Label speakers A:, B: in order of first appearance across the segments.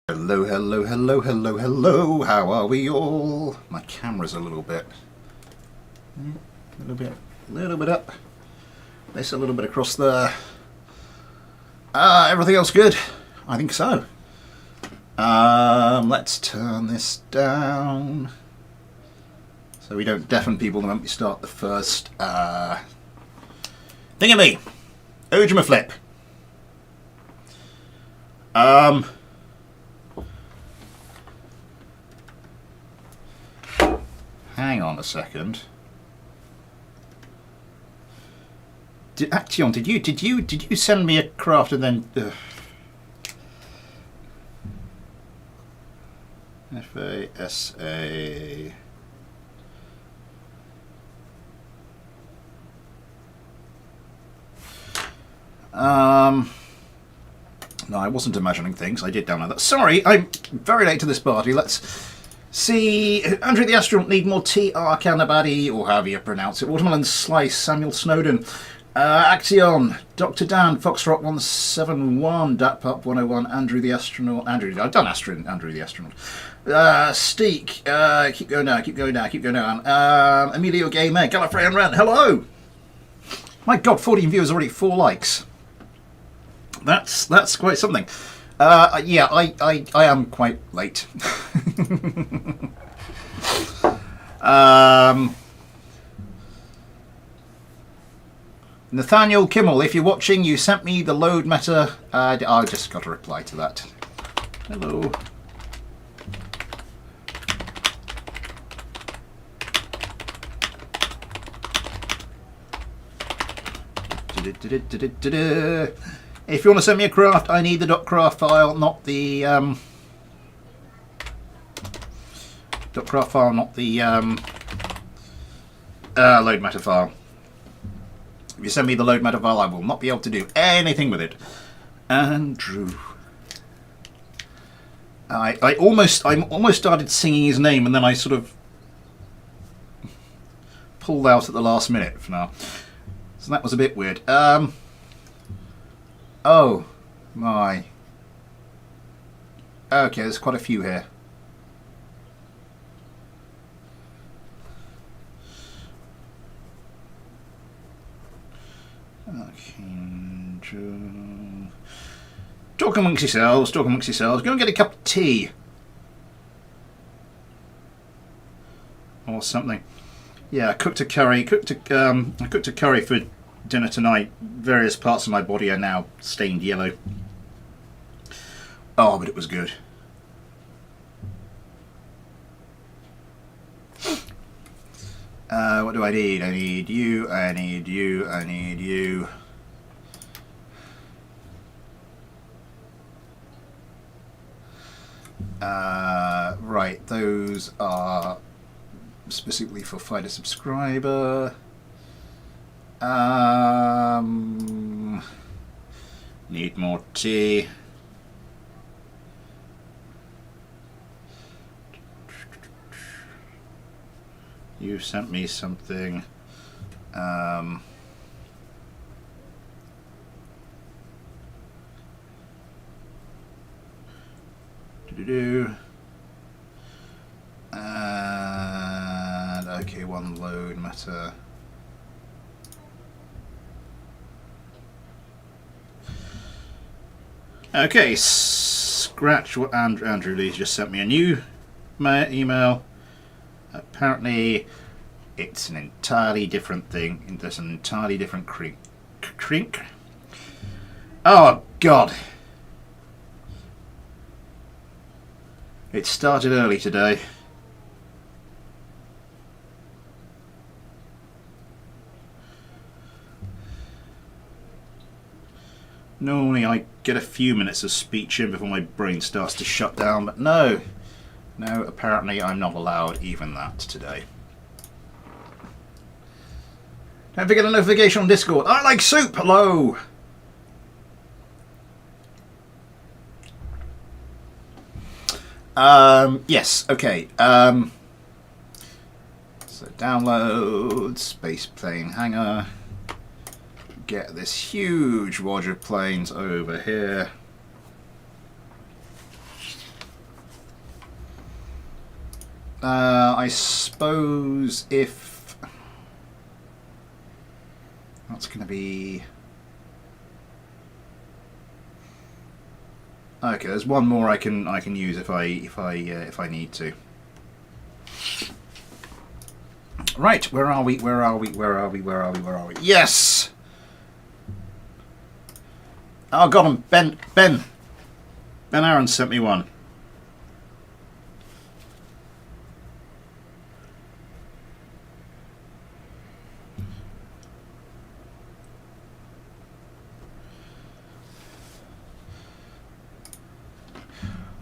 A: Hello, hello, hello, hello, hello. How are we all? My camera's a little bit up. This a little bit across there. Everything else good? I think so. Let's turn this down so we don't deafen people the moment we start the first thingamy. Ojima flip. Hang on a second. Action, did you send me a craft and then FASA? No, I wasn't imagining things. I did download that. Sorry, I'm very late to this party. Let's see. Andrew the Astronaut need more TR Canabadi, or however you pronounce it. Watermelon Slice, Samuel Snowden. Action, Dr. Dan, Foxtrot 171, Datpup 101, Andrew the Astronaut. Andrew the Astronaut. Steak, keep going down. Emilio Gamer, Gallifrey and Ren, hello! My god, 14 viewers, already 4 likes. That's quite something. Yeah, I am quite late. Nathaniel Kimmel, if you're watching, you sent me the load meta. I just got a reply to that. Hello. If you want to send me a craft, I need the .craft file, not the .craft file, not the load meta file. If you send me the load meta file, I will not be able to do anything with it. Andrew. I almost started singing his name, and then I sort of pulled out at the last minute for now. So that was a bit weird. Oh my. Okay, there's quite a few here. Talk amongst yourselves, Go and get a cup of tea. Or something. Yeah, I cooked a curry for dinner tonight. Various parts of my body are now stained yellow. Oh, but it was good. What do I need? I need you. Right, those are specifically for fighter subscriber. Need more tea. You sent me something. And okay, one load meta. Okay, scratch what Andrew Lee just sent me a new email. Apparently, it's an entirely different thing. There's an entirely different crink. Oh God! It started early today. Normally I get a few minutes of speech in before my brain starts to shut down, but no, apparently I'm not allowed even that today. Don't forget a notification on Discord. I like soup, hello! Yes, okay. So download Space Plane Hangar. Get this huge wad of planes over here. I suppose if that's going to be okay. There's one more I can use if I need to. Right, where are we? Where are we? Where are we? Where are we? Where are we? Yes. Oh, got him. Ben Aaron sent me one.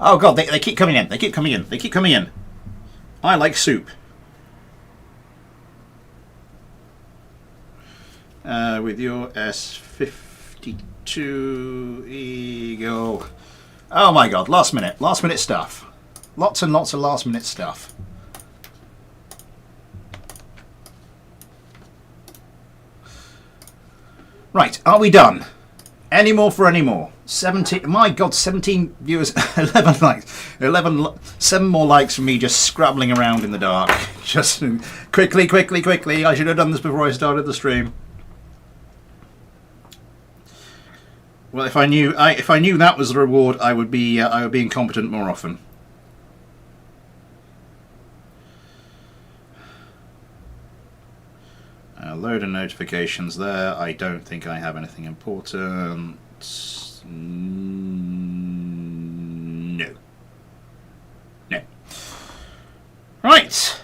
A: Oh god, they keep coming in. They keep coming in. They keep coming in. I like soup. With your S52 Eagle. Oh my god, last minute stuff. Lots and lots of last minute stuff. Right, are we done? Any more for any more? 17, my god, 17 viewers, 11 likes, 7 more likes from me just scrabbling around in the dark. Just quickly, I should have done this before I started the stream. Well, if I knew that was the reward, I would be incompetent more often. Load of notifications there. I don't think I have anything important. No. Right.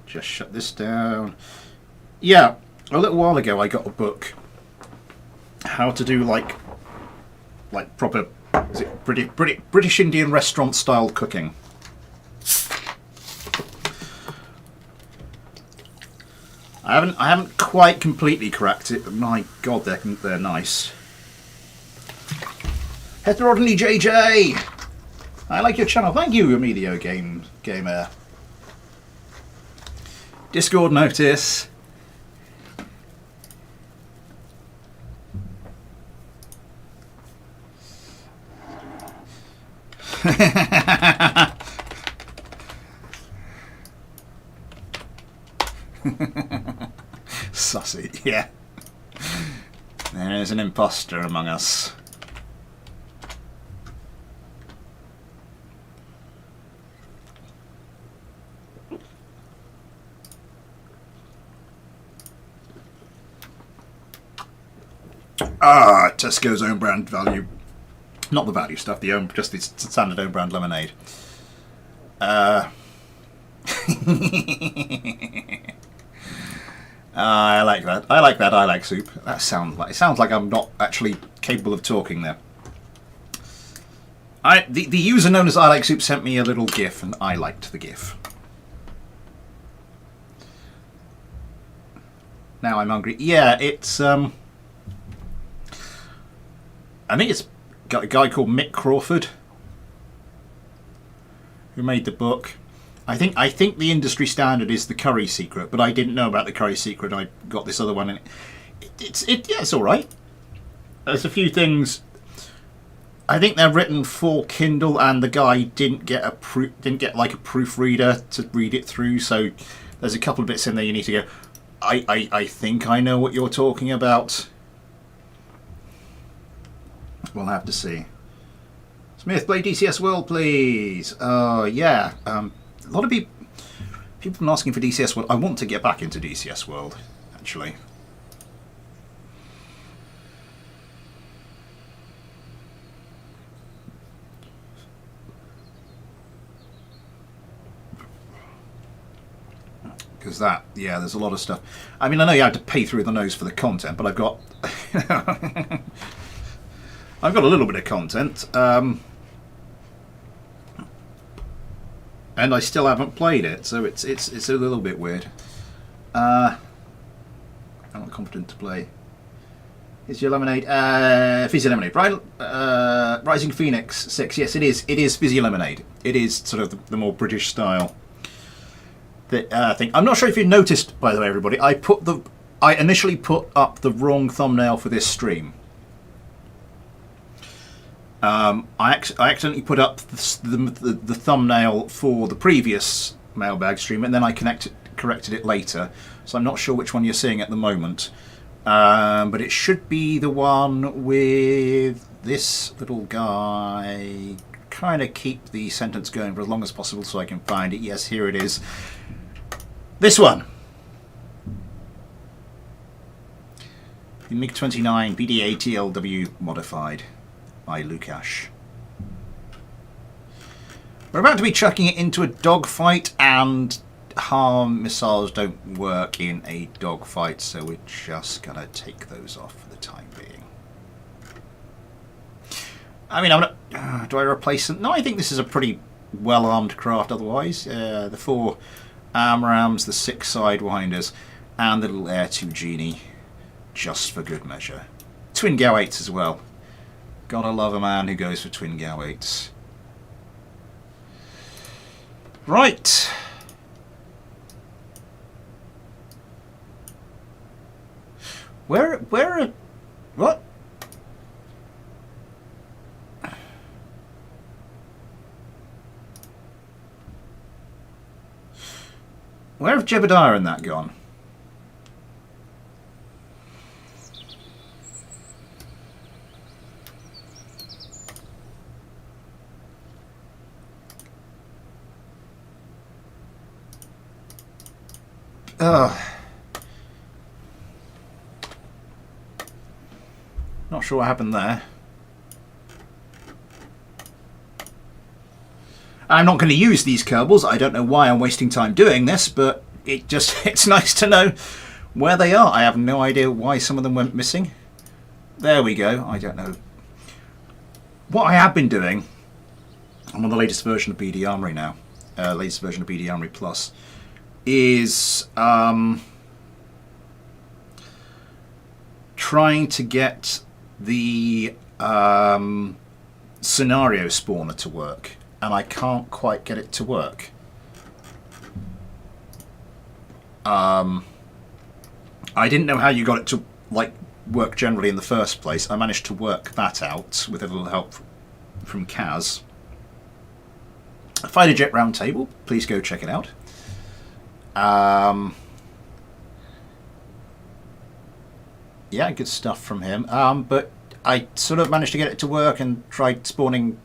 A: Just shut this down. Yeah, a little while ago I got a book. How to do like proper, is it British Indian restaurant style cooking. I haven't quite completely cracked it, but my god, they're nice. Heterodony JJ, I like your channel. Thank you, Emilio Gamer. Discord notice. Sussy, yeah. There is an imposter among us. Ah, Tesco's own brand value. Not the value stuff, just the standard own brand lemonade. I like that. I like soup. It sounds like I'm not actually capable of talking there. The user known as I Like Soup sent me a little GIF, and I liked the GIF. Now I'm hungry. Yeah, it's I think it's got a guy called Mick Crawford who made the book. I think the industry standard is the Curry Secret, but I didn't know about the Curry Secret. I got this other one, and it's all right. There's a few things. I think they're written for Kindle, and the guy didn't get like a proofreader to read it through. So there's a couple of bits in there you need to go. I think I know what you're talking about. We'll have to see. Smith, play DCS World, please. Yeah. A lot of people have been asking for DCS World. I want to get back into DCS World, actually. Because there's a lot of stuff. I mean, I know you have to pay through the nose for the content, but I've got I've got a little bit of content. And I still haven't played it, so it's a little bit weird. I'm not confident to play. Is your lemonade fizzy lemonade? Rising Phoenix 6. Yes, it is. It is fizzy lemonade. It is sort of the more British style thing. I'm not sure if you noticed, by the way, everybody. I initially put up the wrong thumbnail for this stream. I accidentally put up the thumbnail for the previous Mailbag stream, and then I corrected it later. So I'm not sure which one you're seeing at the moment. But it should be the one with this little guy. Kind of keep the sentence going for as long as possible so I can find it. Yes, here it is. This one. The MiG-29 BD-ATLW modified by Lukash. We're about to be chucking it into a dogfight, and harm missiles don't work in a dogfight, so we're just gonna take those off for the time being. I mean, I'm not. Do I replace them? No, I think this is a pretty well-armed craft otherwise. The 4 AMRAAMs, the 6 Sidewinders, and the little Air 2 Genie, just for good measure. Twin GAU 8s as well. Gotta love a man who goes for twin GAU 8s. Right. Where, what? Where have Jebediah and that gone? Not sure what happened there. I'm not going to use these Kerbals. I don't know why I'm wasting time doing this, but it's nice to know where they are. I have no idea why some of them went missing. There we go. I don't know. What I have been doing, I'm on the latest version of BD Armory now, latest version of BD Armory Plus, is trying to get the scenario spawner to work, and I can't quite get it to work. I didn't know how you got it to work generally in the first place. I managed to work that out with a little help from Kaz. Fighter Jet Roundtable, please go check it out. Yeah, good stuff from him. But I sort of managed to get it to work and tried spawning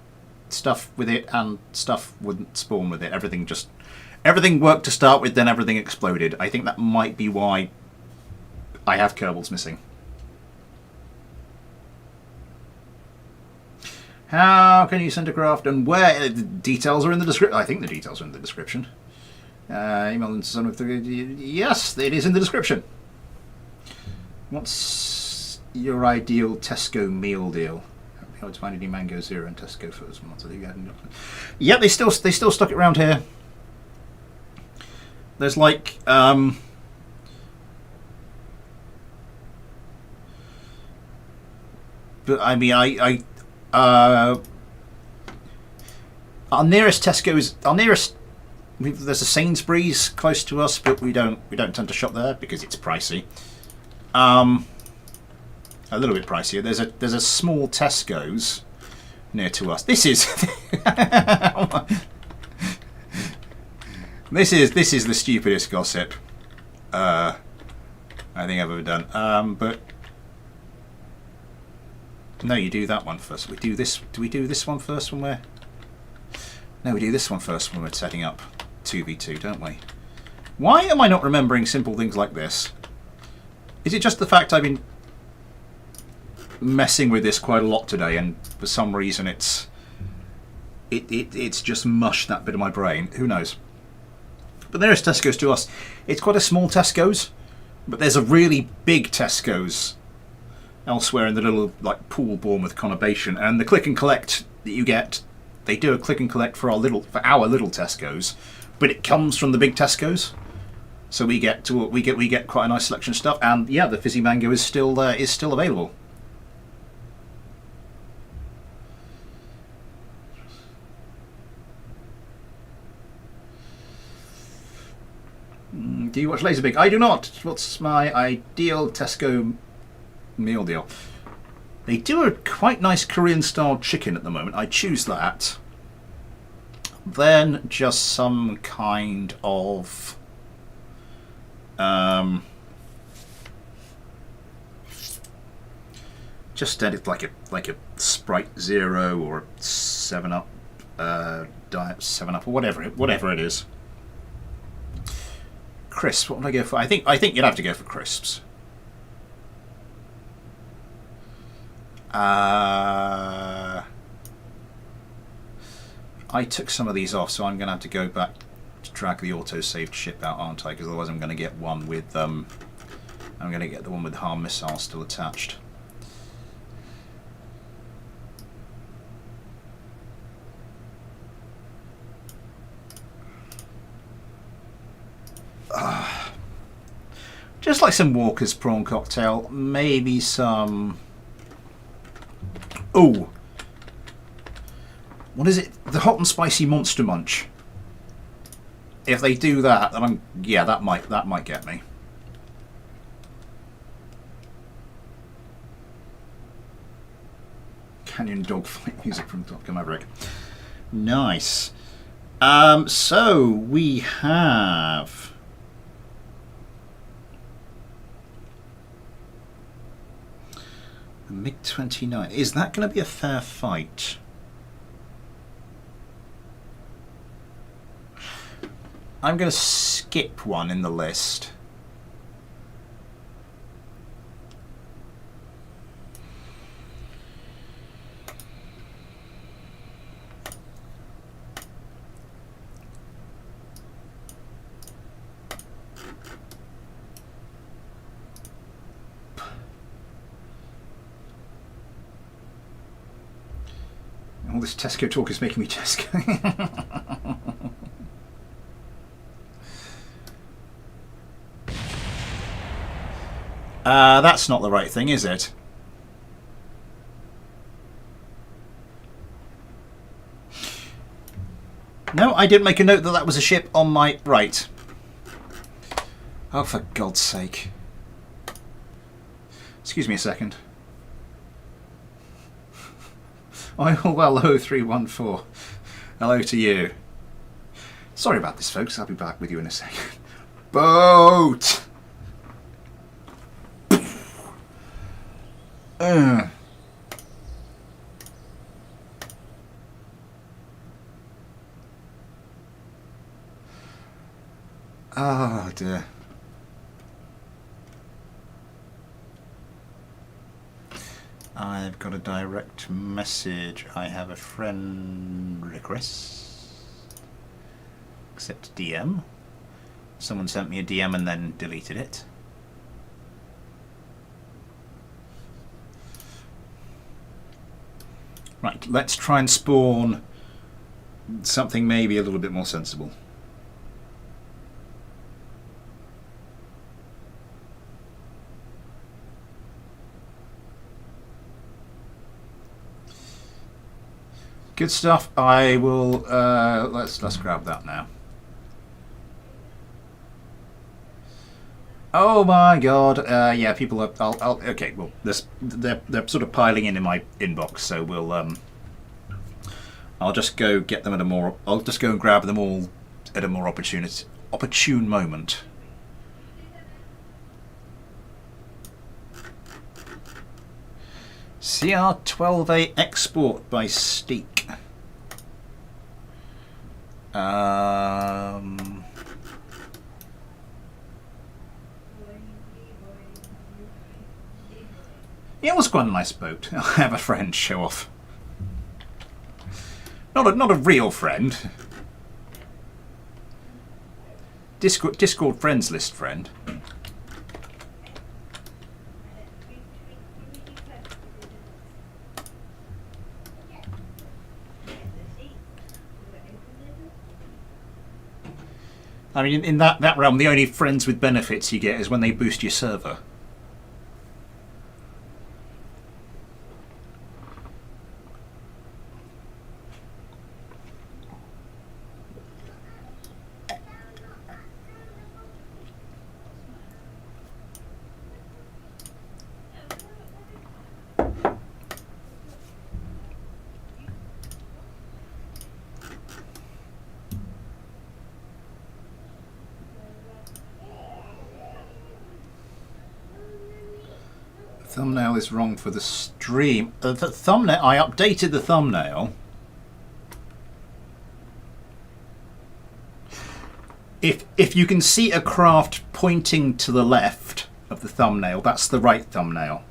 A: stuff with it, and stuff wouldn't spawn with it. Everything worked to start with, then everything exploded. I think that might be why I have Kerbals missing. How can you send a craft and where? The details are in the description. I think the details are in the description. Email and son of the. Yes, it is in the description. What's your ideal Tesco meal deal? How to find any Mango Zero and Tesco first month? Yeah, they still stock it around here. There's like but I mean our nearest Tesco is there's a Sainsbury's close to us, but we don't tend to shop there because it's pricey. A little bit pricier. There's a small Tesco's near to us. This is this is the stupidest gossip I think I've ever done. But no, you do that one first. We do this. Do we do this one first when we're? No, we do this one first when we're setting up 2v2, don't we? Why am I not remembering simple things like this? Is it just the fact I've been messing with this quite a lot today, and for some reason it's just mushed that bit of my brain? Who knows? But there is Tesco's to us. It's quite a small Tesco's, but there's a really big Tesco's elsewhere in the little pool Bournemouth conurbation, and the click and collect that you get, they do a click and collect for our little Tesco's, but it comes from the big Tesco's, so we get quite a nice selection of stuff. And yeah, the fizzy mango is still available. Do you watch Laserbig? I do not. What's my ideal Tesco meal deal? They do a quite nice Korean-style chicken at the moment. I choose that. Then just some kind of just like a Sprite Zero or a 7-Up Diet 7-Up or whatever it is. Crisps. What would I go for? I think you'd have to go for crisps. I took some of these off, so I'm going to have to go back to drag the auto-saved ship out, aren't I? Because otherwise I'm going to get one with I'm going to get the one with harm missiles still attached. Just like some Walker's prawn cocktail, maybe some. Oh, what is it? The hot and spicy Monster Munch. If they do that, then that might get me. Canyon dogfight music from Top Gun Maverick. Nice. So we have a MiG-29. Is that going to be a fair fight? I'm going to skip one in the list. All this Tesco talk is making me Tesco. That's not the right thing, is it? No, I didn't make a note that that was a ship on my right. Oh, for God's sake. Excuse me a second. Oh, well, 0314. Hello to you. Sorry about this, folks. I'll be back with you in a second. Boat! Oh, dear. I've got a direct message. I have a friend request. Accept DM. Someone sent me a DM and then deleted it. Right, let's try and spawn something maybe a little bit more sensible. Good stuff. I will. Let's grab that now. Oh my God! Yeah, people are. Okay. Well, they're sort of piling in my inbox, so we'll. I'll just go get them at a more. I'll just go and grab them all at a more opportune moment. CR-12A export by Steak. Yeah, it was quite a nice boat. I have a friend show off. Not a real friend. Discord friends list friend. I mean, in that realm, the only friends with benefits you get is when they boost your server. Thumbnail is wrong for the stream. The thumbnail, I updated the thumbnail. If you can see a craft pointing to the left of the thumbnail, that's the right thumbnail.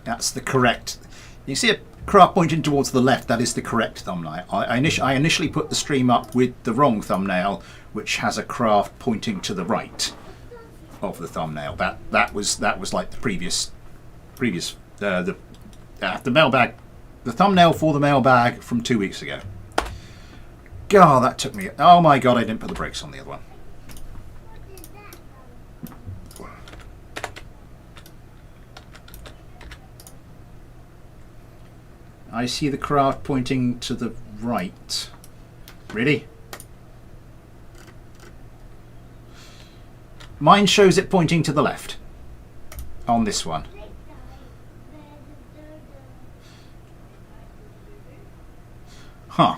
A: That's the correct. You see a craft pointing towards the left, that is the correct thumbnail. I initially put the stream up with the wrong thumbnail, which has a craft pointing to the right of the thumbnail. That was like the previous the mailbag, the thumbnail for the mailbag from 2 weeks ago. God, that took me. Oh my God, I didn't put the brakes on the other one. I see the craft pointing to the right. Really? Mine shows it pointing to the left on this one. Huh.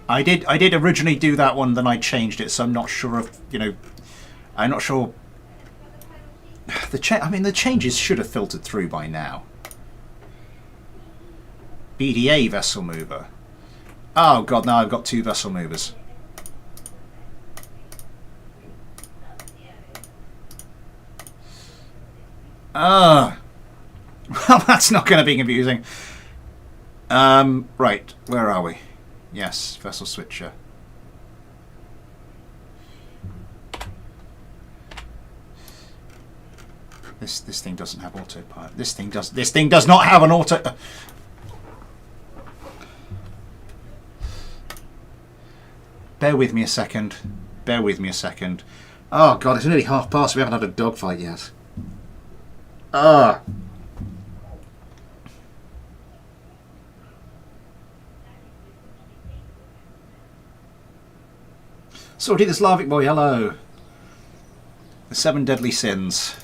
A: I did originally do that one, then I changed it, so I'm not sure if, you know, I'm not sure. The changes should have filtered through by now. BDA vessel mover. Oh God, now I've got 2 vessel movers. Well, that's not going to be confusing. Right, where are we? Yes, vessel switcher. This thing doesn't have autopilot. This thing does not have an auto. Bear with me a second. Bear with me a second. Oh God, it's nearly past. We haven't had a dogfight yet. Ah. Sorty the Slavic boy, hello. The 7 deadly sins.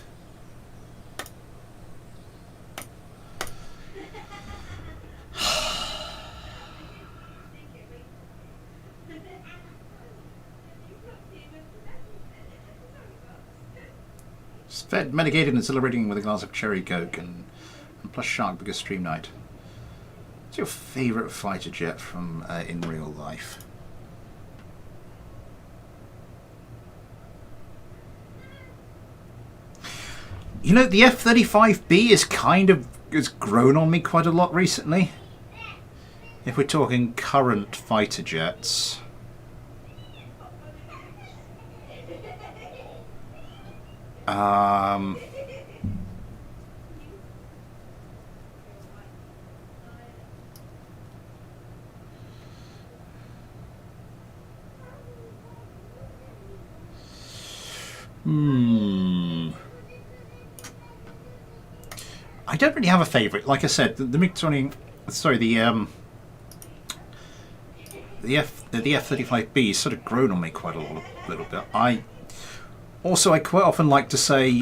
A: Fed, medicated and celebrating with a glass of cherry coke and plus shark because stream night. What's your favourite fighter jet from in real life? You know, the F-35B has grown on me quite a lot recently. If we're talking current fighter jets. I don't really have a favourite. Like I said, the MiG-20, sorry, the F-35B has sort of grown on me quite a little bit. I quite often like to say,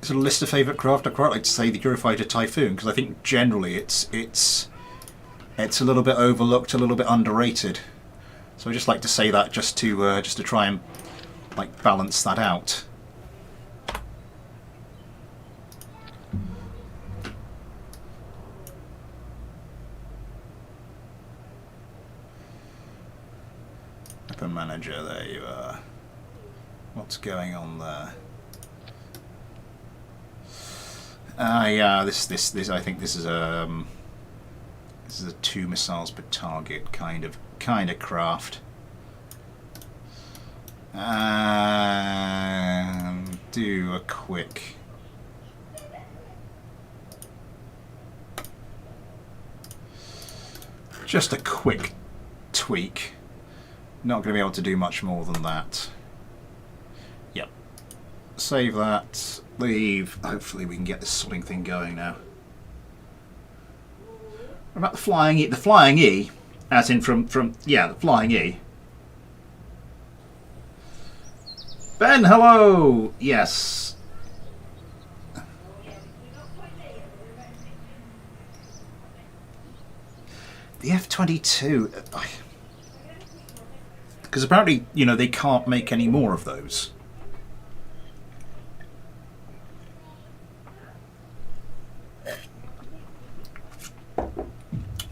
A: sort of list of favourite craft. I quite like to say the Eurofighter Typhoon because I think generally it's a little bit overlooked, a little bit underrated. So I just like to say that just to try and like balance that out. Weapon manager, there you are. What's going on there? Yeah, this I think this is a 2 missiles per target kind of craft. And do a quick tweak. Not going to be able to do much more than that. Yep. Save that. Leave. Hopefully we can get this sorting thing going now. What about the flying E? The flying E, as in from the flying E. Ben, hello! Yes. The F-22. Because apparently, you know, they can't make any more of those.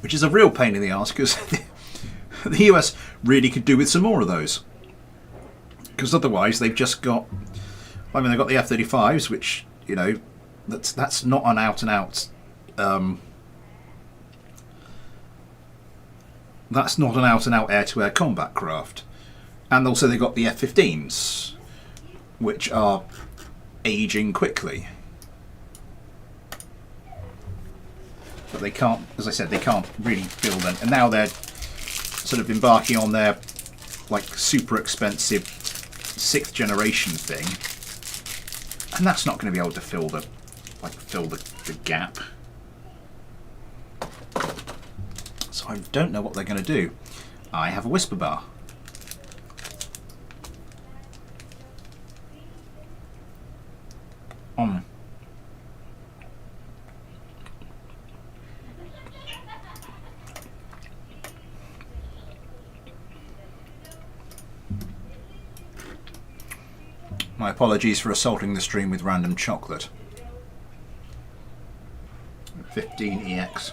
A: Which is a real pain in the arse, because the US really could do with some more of those. Because otherwise they've just got... I mean, they've got the F-35s, which, you know, that's not an out-and-out... that's not an out-and-out air-to-air combat craft. And also they've got the F-15s, which are aging quickly. But they can't, as I said, they can't really build them. And now they're sort of embarking on their, like, super expensive 6th generation thing. And that's not going to be able to fill the, like, the gap. So I don't know what they're going to do. I have a whisper bar. My apologies for assaulting the stream with random chocolate. 15EX.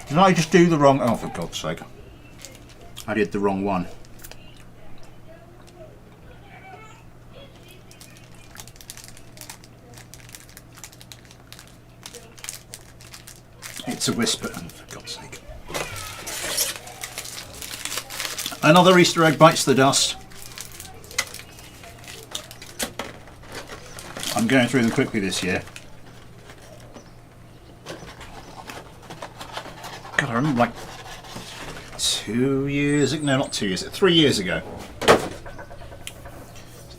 A: Did I just do the wrong... Oh, for God's sake. I did the wrong one. It's a whisper. Oh, for God's sake. Another Easter egg bites the dust. I'm going through them quickly this year. God, I remember like 2 years ago, no, not 2 years, 3 years ago.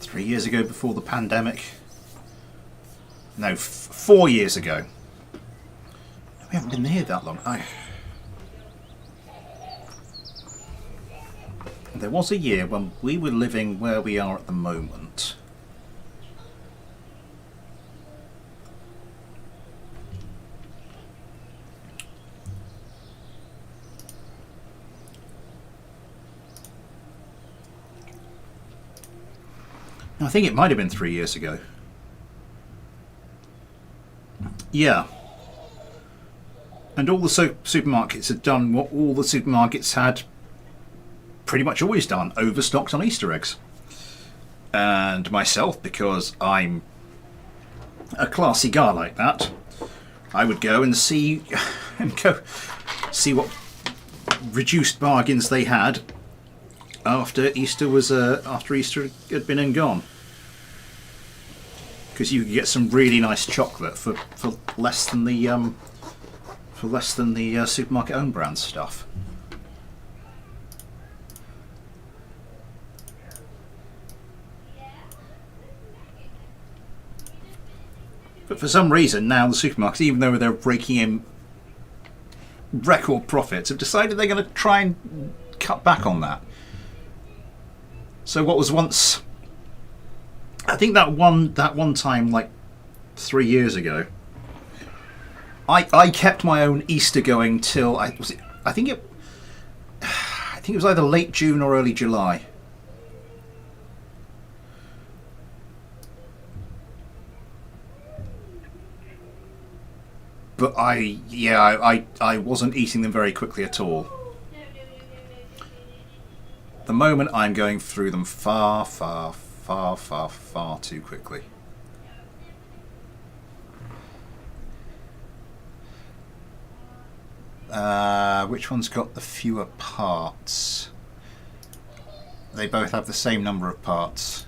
A: 3 years ago before the pandemic. No, 4 years ago. We haven't been here that long. There was a year when we were living where we are at the moment. I think it might have been 3 years ago. Yeah. And all the supermarkets had done what all the supermarkets had pretty much always done, overstocked on Easter eggs. And myself, because I'm a classy guy like that, I would go and see what reduced bargains they had after Easter had been and gone. Because you could get some really nice chocolate for less than the supermarket own brand stuff. But for some reason now the supermarkets, even though they're raking in record profits, have decided they're going to try and cut back on that. So what was once, I think that one time, like 3 years ago, I kept my own Easter going till I think it was either late June or early July. But I wasn't eating them very quickly at all. The moment I'm going through them far too quickly. Which one's got the fewer parts? They both have the same number of parts.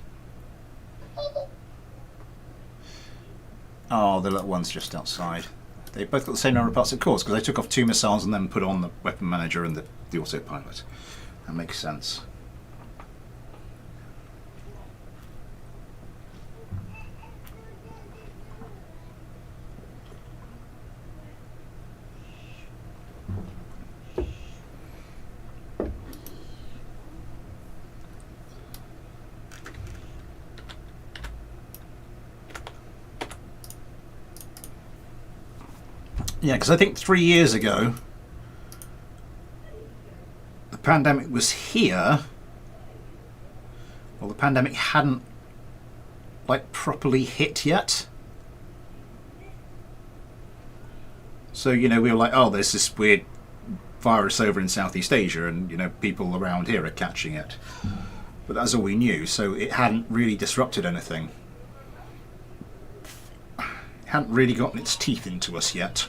A: Oh, the little one's just outside. They both got the same number of parts, of course, because I took off 2 missiles and then put on the weapon manager and the autopilot. That makes sense. Yeah, because I think 3 years ago the pandemic was here. Well, the pandemic hadn't like properly hit yet. So, you know, we were like, oh, there's this weird virus over in Southeast Asia and, you know, people around here are catching it. But that's all we knew, so it hadn't really disrupted anything. It hadn't really gotten its teeth into us yet.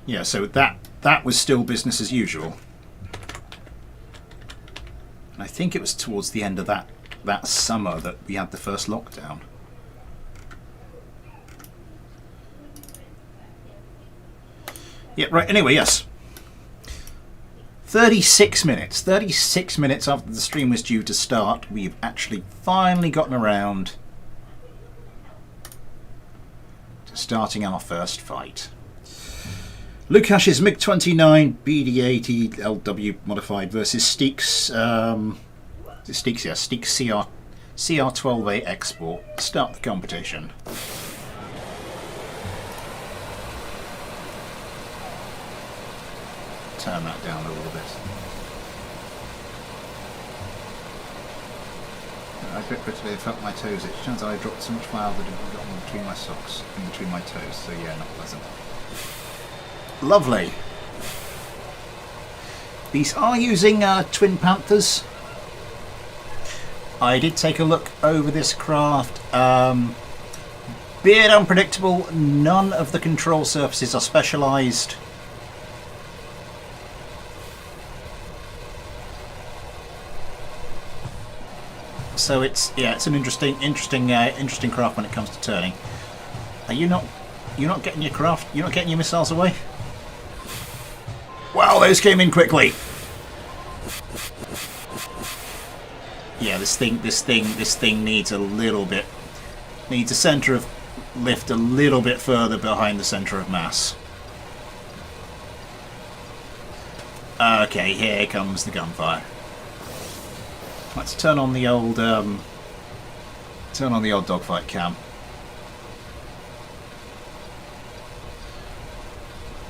A: Yeah, so that was still business as usual. And I think it was towards the end of that summer that we had the first lockdown. Yeah, right, anyway, yes. 36 minutes. 36 minutes after the stream was due to start, we've actually finally gotten around to starting our first fight. Lukash's MiG-29 BD-80 LW modified versus Steek's Steek's CR-12A export. Start the competition. Turn that down a little bit. I bit today felt my toes. It turns out I dropped so much flour that it got in between my socks, in between my toes. So yeah, not pleasant. Lovely. These are using Twin Panthers. I did take a look over this craft. Bit unpredictable. None of the control surfaces are specialised. So it's an interesting craft when it comes to turning. Are you're not getting your craft? You're not getting your missiles away? Wow, those came in quickly. Yeah, this thing needs a little bit, needs a centre of lift a little bit further behind the centre of mass. Okay, here comes the gunfire. Let's turn on the old dogfight cam.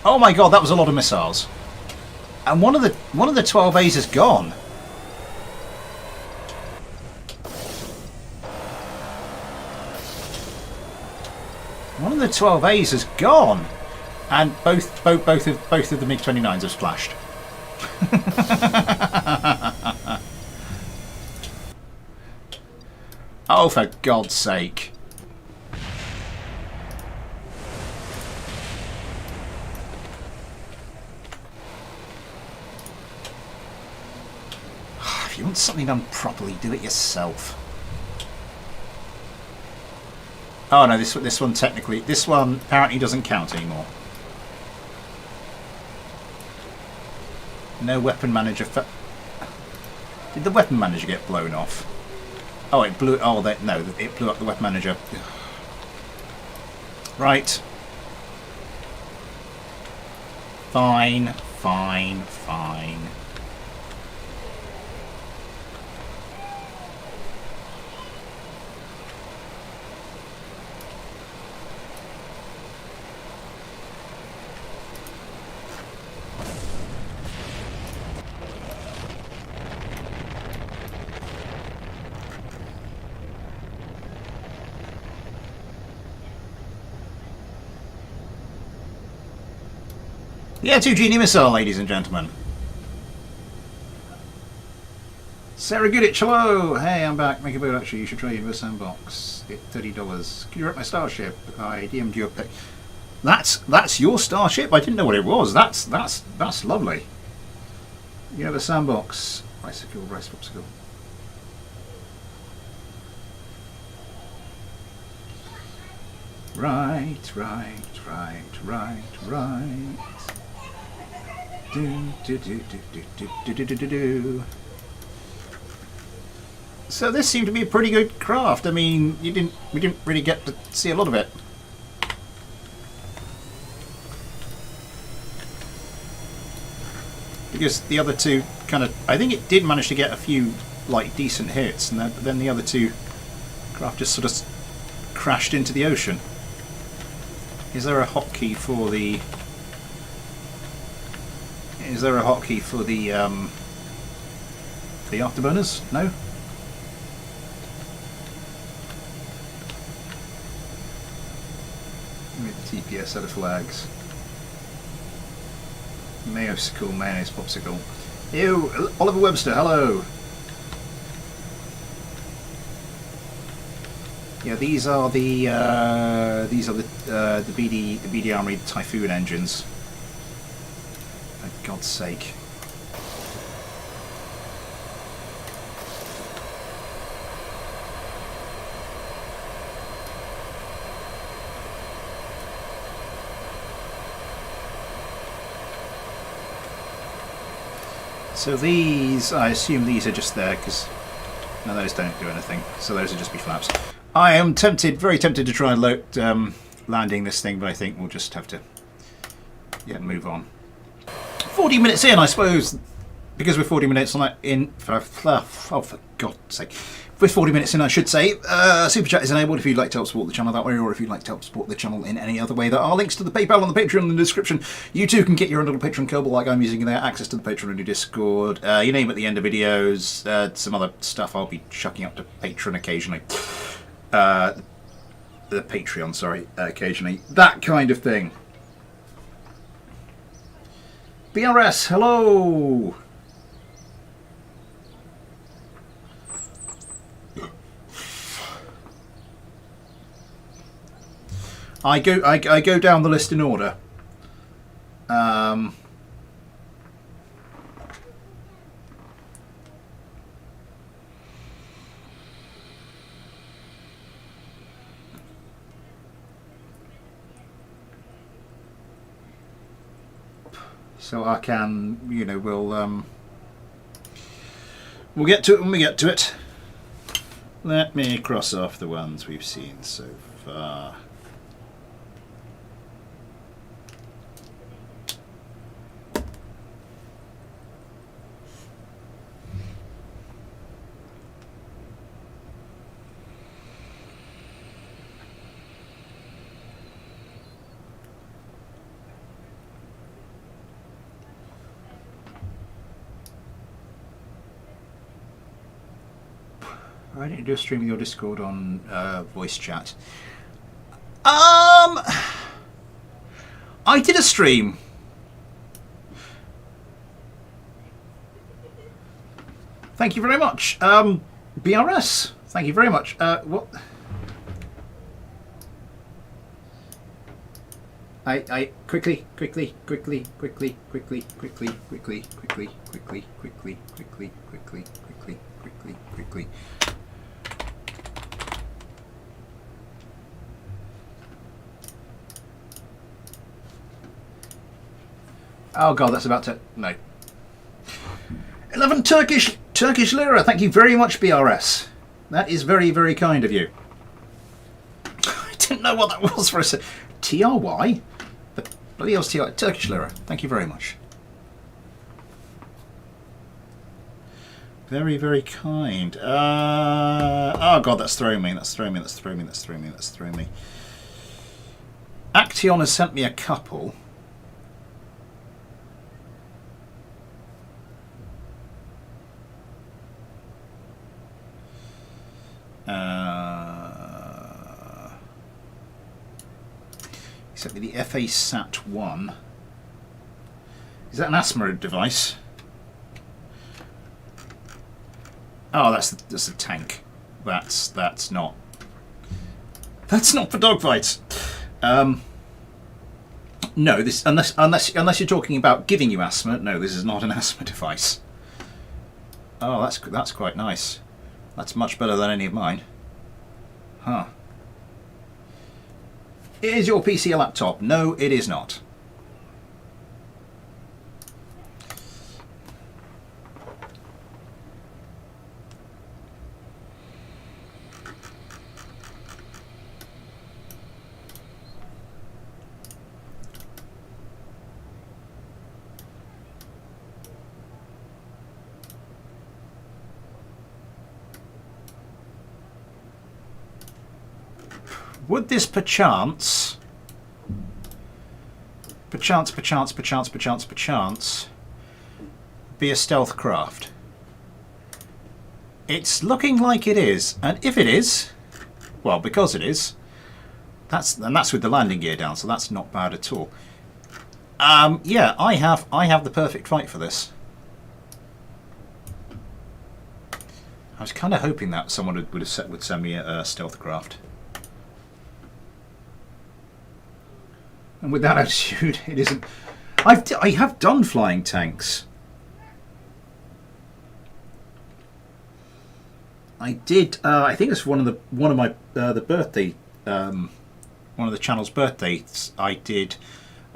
A: Oh my god, that was a lot of missiles. And one of the 12As is gone. One of the 12As is gone, and both of the MiG-29s have splashed. Oh, for God's sake! If you want something done properly, do it yourself. Oh no, this one technically, this one apparently doesn't count anymore. No weapon manager. Did the weapon manager get blown off? Oh, it blew. Oh, no, it blew up the weapon manager. Right. Fine, fine, fine. Yeah, 2 Genie missile, ladies and gentlemen. Sarah Goodich, hello! Hey, I'm back. Make a boot, actually. You should try Universe Sandbox. It's $30. Can you write my starship? I DM'd you a pic. That's your starship? I didn't know what it was. That's lovely. Universe Sandbox. Bicycle, rice popsicle. Right. So this seemed to be a pretty good craft. I mean, we didn't really get to see a lot of it. Because the other two kind of, I think it did manage to get a few like decent hits, and then the other two craft just sort of crashed into the ocean. Is there a hotkey for the? Is there a hotkey for the afterburners? No. With TPS set of flags. Mayosicle, mayonnaise popsicle. Ew, Oliver Webster, hello. Yeah, these are the BD Armory Typhoon engines. For God's sake. So these, I assume these are just there because no, those don't do anything. So those would just be flaps. I am tempted, very tempted to try and landing this thing, but I think we'll just have to move on. 40 minutes in, I suppose, because we're 40 minutes on that in. Oh, for God's sake. With 40 minutes in, I should say, Super Chat is enabled if you'd like to help support the channel that way, or if you'd like to help support the channel in any other way. There are links to the PayPal and the Patreon in the description. You too can get your own little Patreon Kerbal like I'm using there, access to the Patreon and your Discord, your name at the end of videos, some other stuff I'll be chucking up to Patreon occasionally. The Patreon, sorry, occasionally. That kind of thing. BRS, hello! I go down the list in order. So I can, you know, we'll get to it when we get to it. Let me cross off the ones we've seen so far. Why don't you do a stream with your Discord on voice chat? I did a stream. Thank you very much. BRS, thank you very much. What? I quickly. Oh God, that's about to no. 11 Turkish lira. Thank you very much, BRS. That is very, very kind of you. I didn't know what that was for a second. TRY? The bloody hell's TRY? Turkish lira. Thank you very much. Very, very kind. Oh God, that's throwing me. Action has sent me a couple. Except the FA Sat 1. Is that an asthma device? Oh, that's a tank. That's not. That's not for dogfights. No, this unless you're talking about giving you asthma. No, this is not an asthma device. Oh, that's quite nice. That's much better than any of mine. Huh. Is your PC a laptop? No, it is not. would this perchance be a stealth craft? It's looking like it is, and if it is, well, because it is, that's with the landing gear down, so that's not bad at all. Yeah, I have the perfect fight for this. I was kind of hoping that someone would send me a stealth craft. And with that attitude, it isn't. I have done flying tanks. I did. I think it's one of my the birthday, one of the channel's birthdays. I did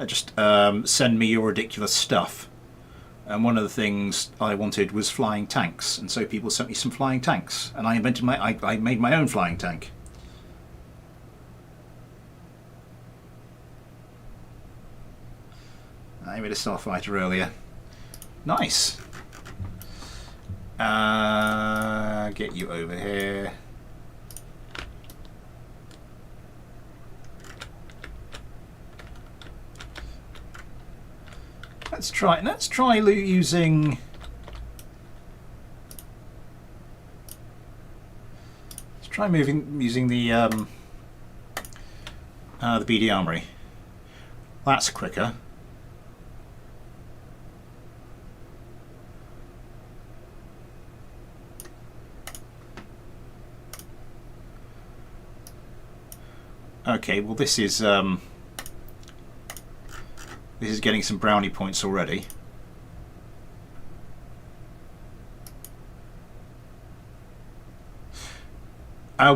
A: just send me your ridiculous stuff, and one of the things I wanted was flying tanks, and so people sent me some flying tanks, and I invented I made my own flying tank. I made a starfighter earlier. Nice. Get you over here. Let's try using. Let's try using the BD Armory. That's quicker. Okay, well this is getting some brownie points already.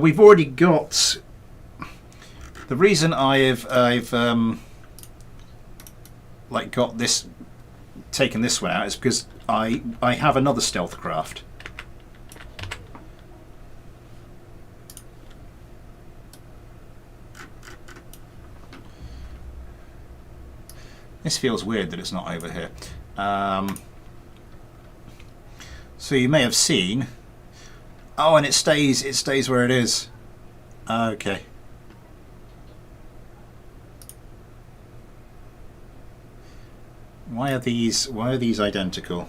A: We've already got. The reason I've like got this, taken this one out, is because I have another stealth craft. This feels weird that it's not over here. So you may have seen. Oh, and it stays where it is. Okay. Why are these identical?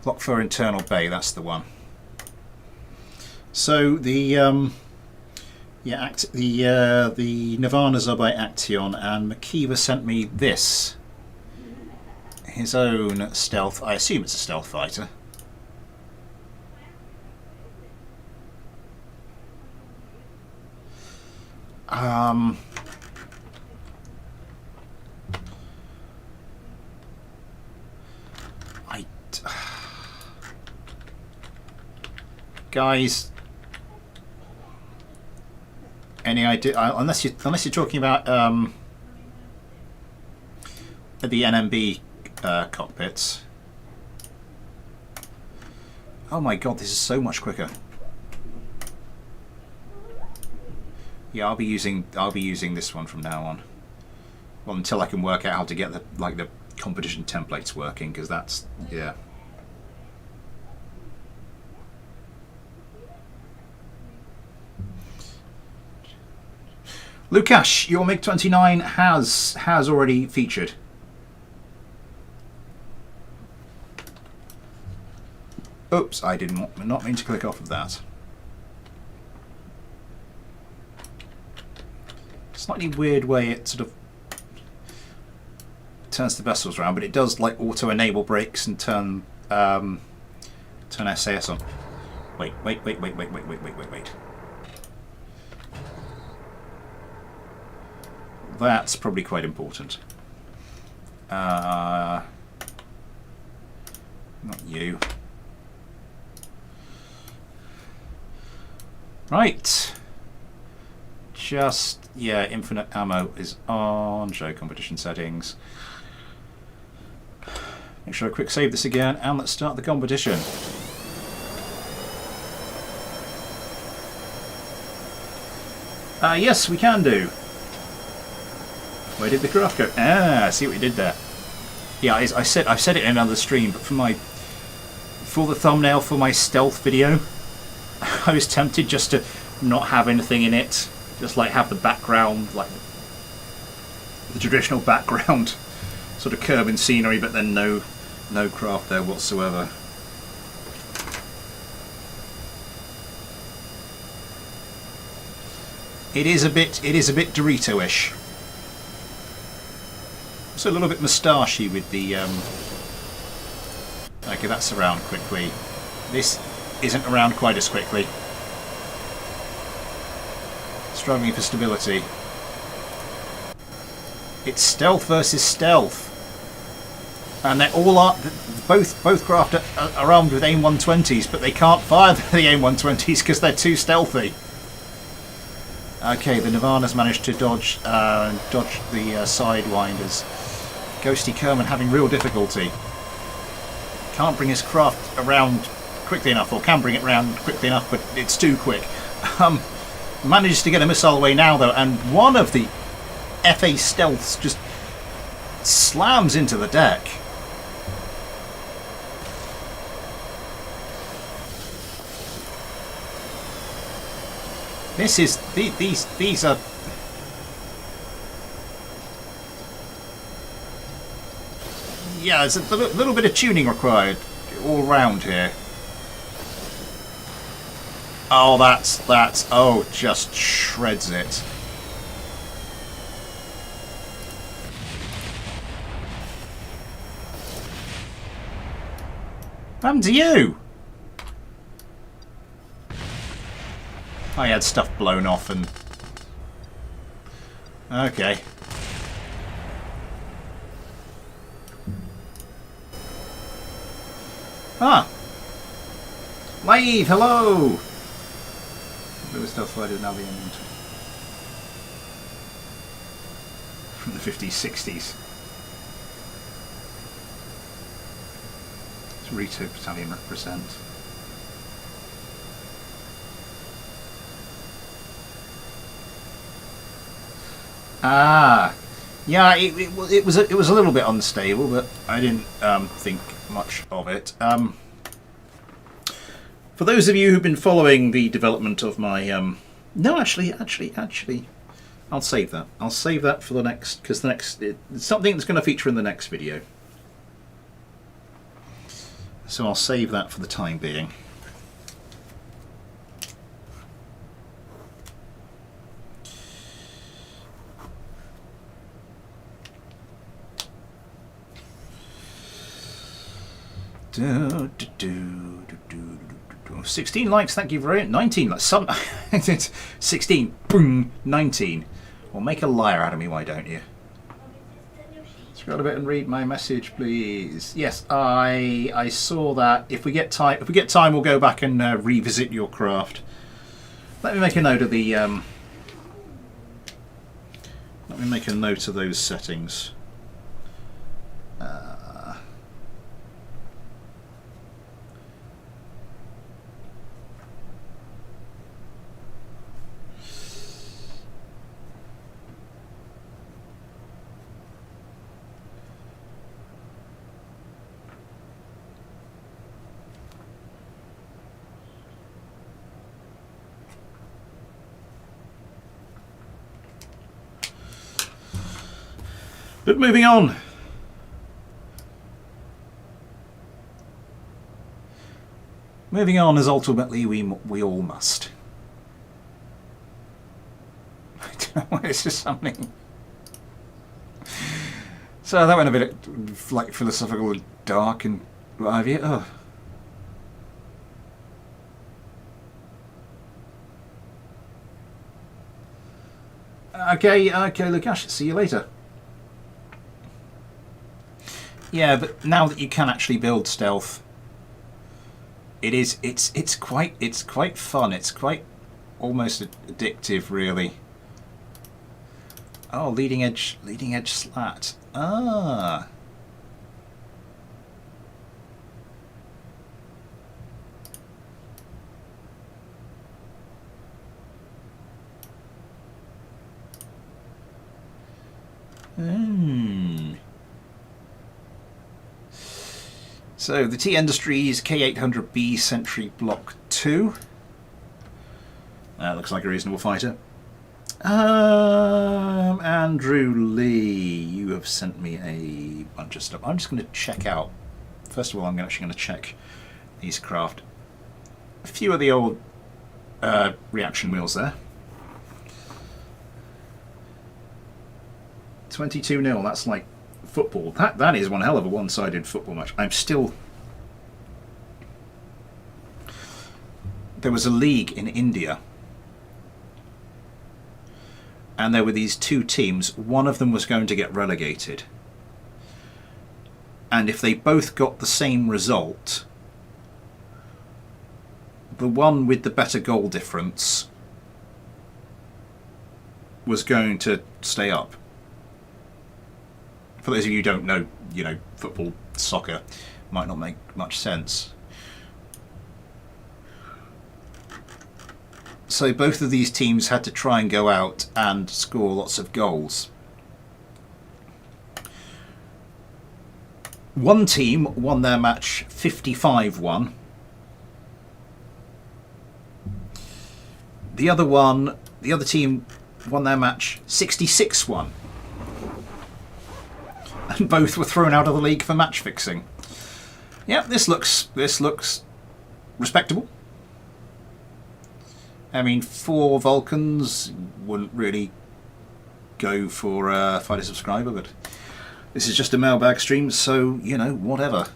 A: Lock for internal bay, that's the one. So the the Nirvanas are by Action, and Makiva sent me this. His own stealth. I assume it's a stealth fighter. Guys, any idea? Unless you're talking about the NMB cockpits. Oh my god, this is so much quicker. Yeah, I'll be using this one from now on. Well, until I can work out how to get the competition templates working, because that's, yeah. Lukash, your MiG-29 has already featured. Oops, I did not mean to click off of that. Slightly weird way it sort of turns the vessels around, but it does like auto enable brakes and turn SAS on. Wait. That's probably quite important. Not you. Right. Just, yeah, infinite ammo is on. Show competition settings. Make sure I quick save this again, and let's start the competition. Yes, we can do. Where did the graph go? I see what you did there. Yeah, I've said it in another stream, but for the thumbnail for my stealth video, I was tempted just to not have anything in it, just like have the background, like the traditional background, sort of Kerbal scenery, but then no craft there whatsoever. It is a bit Dorito-ish. Also a little bit moustachey with the. Okay, that's around quickly. This isn't around quite as quickly. Struggling for stability. It's stealth versus stealth, and they all are both craft are armed with AIM 120s, but they can't fire the AIM 120s because they're too stealthy. Okay, the Nirvana's managed to dodge the sidewinders. Ghosty Kerman having real difficulty. Can't bring his craft around quickly enough, or can bring it around quickly enough, but it's too quick. Manages to get a missile away now though, and one of the FA stealths just slams into the deck. This is these are yeah, there's a little bit of tuning required all round here. Oh, that's oh, just shreds it. What happened to you? I had stuff blown off and... Okay. Ah! Leave, hello! There was stuff fighting now the end. From the 50s, 60s. It's Rito Battalion represent. Ah, yeah. It was a little bit unstable, but I didn't think much of it. For those of you who've been following the development of my no, actually, I'll save that. I'll save that for the next, because the next it's something that's going to feature in the next video. So I'll save that for the time being. Do, do, do, do, do, do. 16 likes, thank you very much. 19 likes. 16. Boom. 19. Well, make a liar out of me, why don't you? Scroll a bit and read my message, please. Yes, I saw that. If we get time, we'll go back and revisit your craft. Let me make a note of the. Let me make a note of those settings. But moving on. Moving on, as ultimately we all must. I don't know why it's just something. So that went a bit like philosophical and dark and what have you. Oh. Okay, Lukash, see you later. Yeah, but now that you can actually build stealth, it's quite fun. It's quite almost addictive, really. Oh, leading edge slat. Ah. So the T Industries K800B Sentry Block 2. That looks like a reasonable fighter. Andrew Lee, you have sent me a bunch of stuff. I'm just going to check out. First of all, I'm actually going to check these craft. A few of the old reaction wheels there. 22-0, that's like football. That is one hell of a one-sided football match. I'm still... There was a league in India, and there were these two teams. One of them was going to get relegated, and if they both got the same result, the one with the better goal difference was going to stay up. For those of you who don't know, football, soccer might not make much sense. So both of these teams had to try and go out and score lots of goals. One team won their match 55-1. The other team won their match 66-1. And both were thrown out of the league for match fixing. Yeah, this looks respectable. I mean, 4 Vulcans wouldn't really go for fight a subscriber, but this is just a mailbag stream, so, whatever.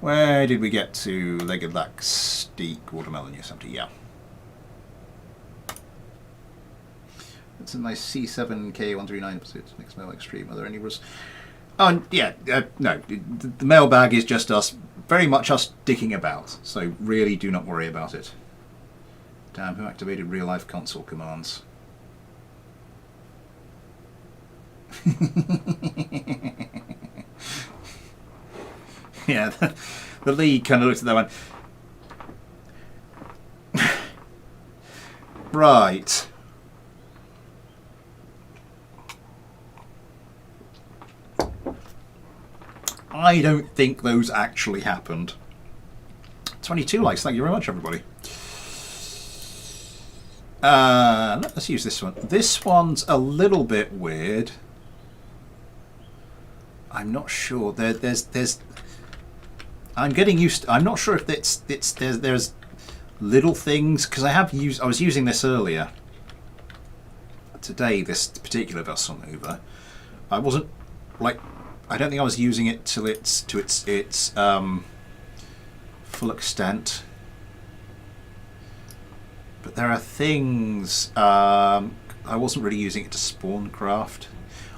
A: Where did we get to? Legged Lack, Steak, Watermelon, Yosemite, yeah. It's a nice C7K139 episodes, next mailbag stream. Are there any Oh, yeah, no, the mailbag is just us, very much us dicking about, so really do not worry about it. Damn, who activated real-life console commands? Yeah, the league kind of looked at that one. Right. I don't think those actually happened. 22 likes, thank you very much, everybody. Let's use this one. This one's a little bit weird. I'm not sure. There's. I'm getting used. I'm not sure if there's little things, because I was using this earlier. Today, this particular vessel mover, I wasn't I don't think I was using it to its full extent. But there are things I wasn't really using it to spawn craft.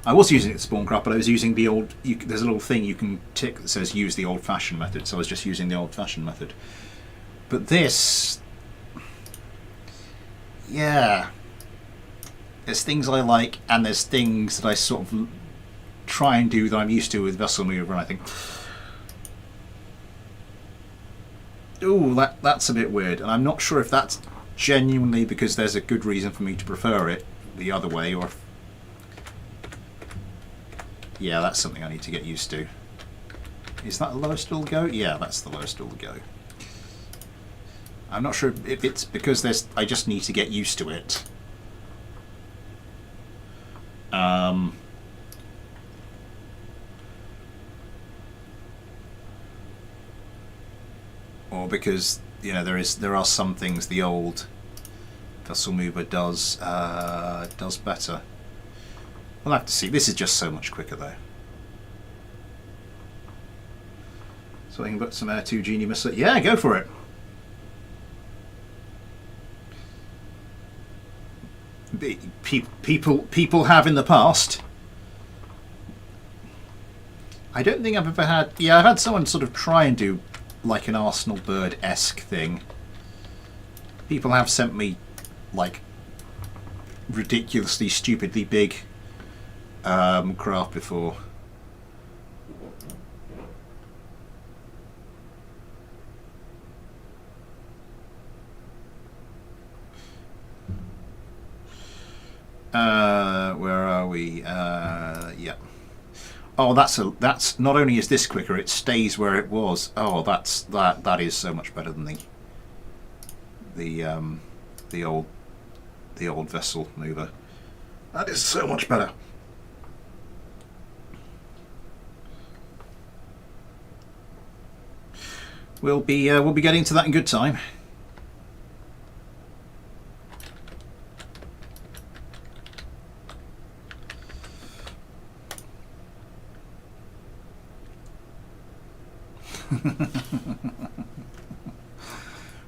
A: I was using it to spawn craft, but I was using the old. There's a little thing you can tick that says use the old-fashioned method, so I was just using the old-fashioned method. But this, yeah, there's things I like, and there's things that I sort of try and do that I'm used to with vessel mover, and I think, ooh, that's a bit weird, and I'm not sure if that's genuinely because there's a good reason for me to prefer it the other way, or if, yeah, that's something I need to get used to. Is that the lowest it'll go? Yeah, that's the lowest it'll go. I'm not sure if it's because I just need to get used to it. Or because there are some things the old vessel mover does better. We'll have to see. This is just so much quicker though. So I can put some Air 2 Genie missile. Yeah, go for it. People have in the past. I don't think I've ever had. Yeah, I've had someone sort of try and do like an Arsenal bird-esque thing. People have sent me like ridiculously, stupidly big craft before. Where are we? Yeah. Oh, that's not only is this quicker, it stays where it was. Oh, that is so much better than the old vessel mover. That is so much better. We'll be getting to that in good time.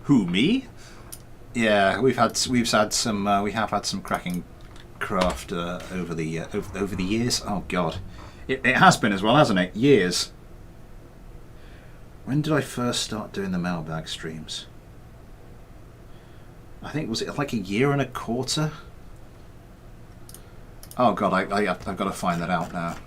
A: Who, me? Yeah, we have had some cracking craft over the years. Oh God, it has been as well, hasn't it? Years. When did I first start doing the mailbag streams? I think, was it like a year and a quarter? Oh God, I've got to find that out now.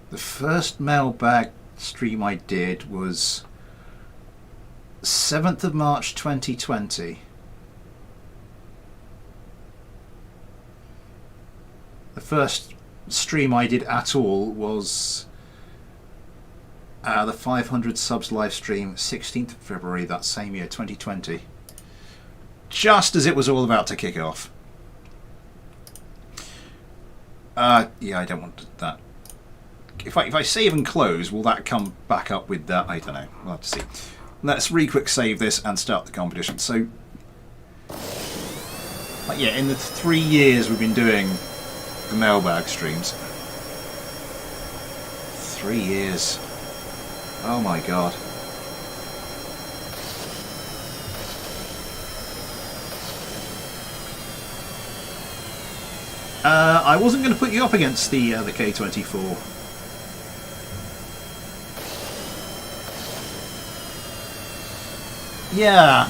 A: The first mailbag stream I did was 7th of March 2020. The first stream I did at all was the 500 subs live stream, 16th of February that same year, 2020. Just as it was all about to kick off. Yeah, I don't want that. If I save and close, will that come back up with that? I don't know. We'll have to see. Let's re-quick save this and start the competition. So, yeah, in the 3 years we've been doing the mailbag streams. 3 years. Oh my God. I wasn't going to put you up against the K24. Yeah.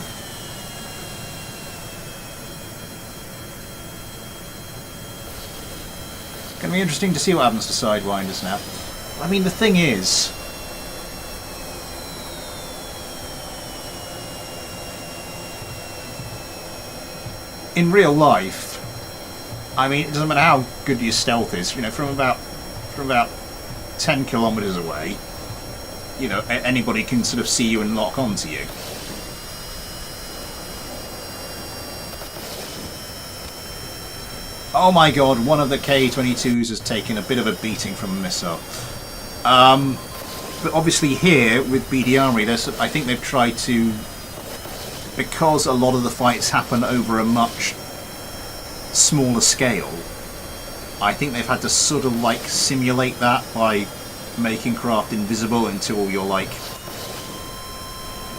A: Gonna be interesting to see what happens to Sidewinders now. I mean, the thing is, in real life, I mean, it doesn't matter how good your stealth is. You know, from about 10 kilometers away, you know, anybody can sort of see you and lock onto you. Oh my God, one of the K-22s has taken a bit of a beating from a missile. But obviously here, with BD Armory, I think they've tried to, because a lot of the fights happen over a much smaller scale, I think they've had to sort of like simulate that by making craft invisible until you're like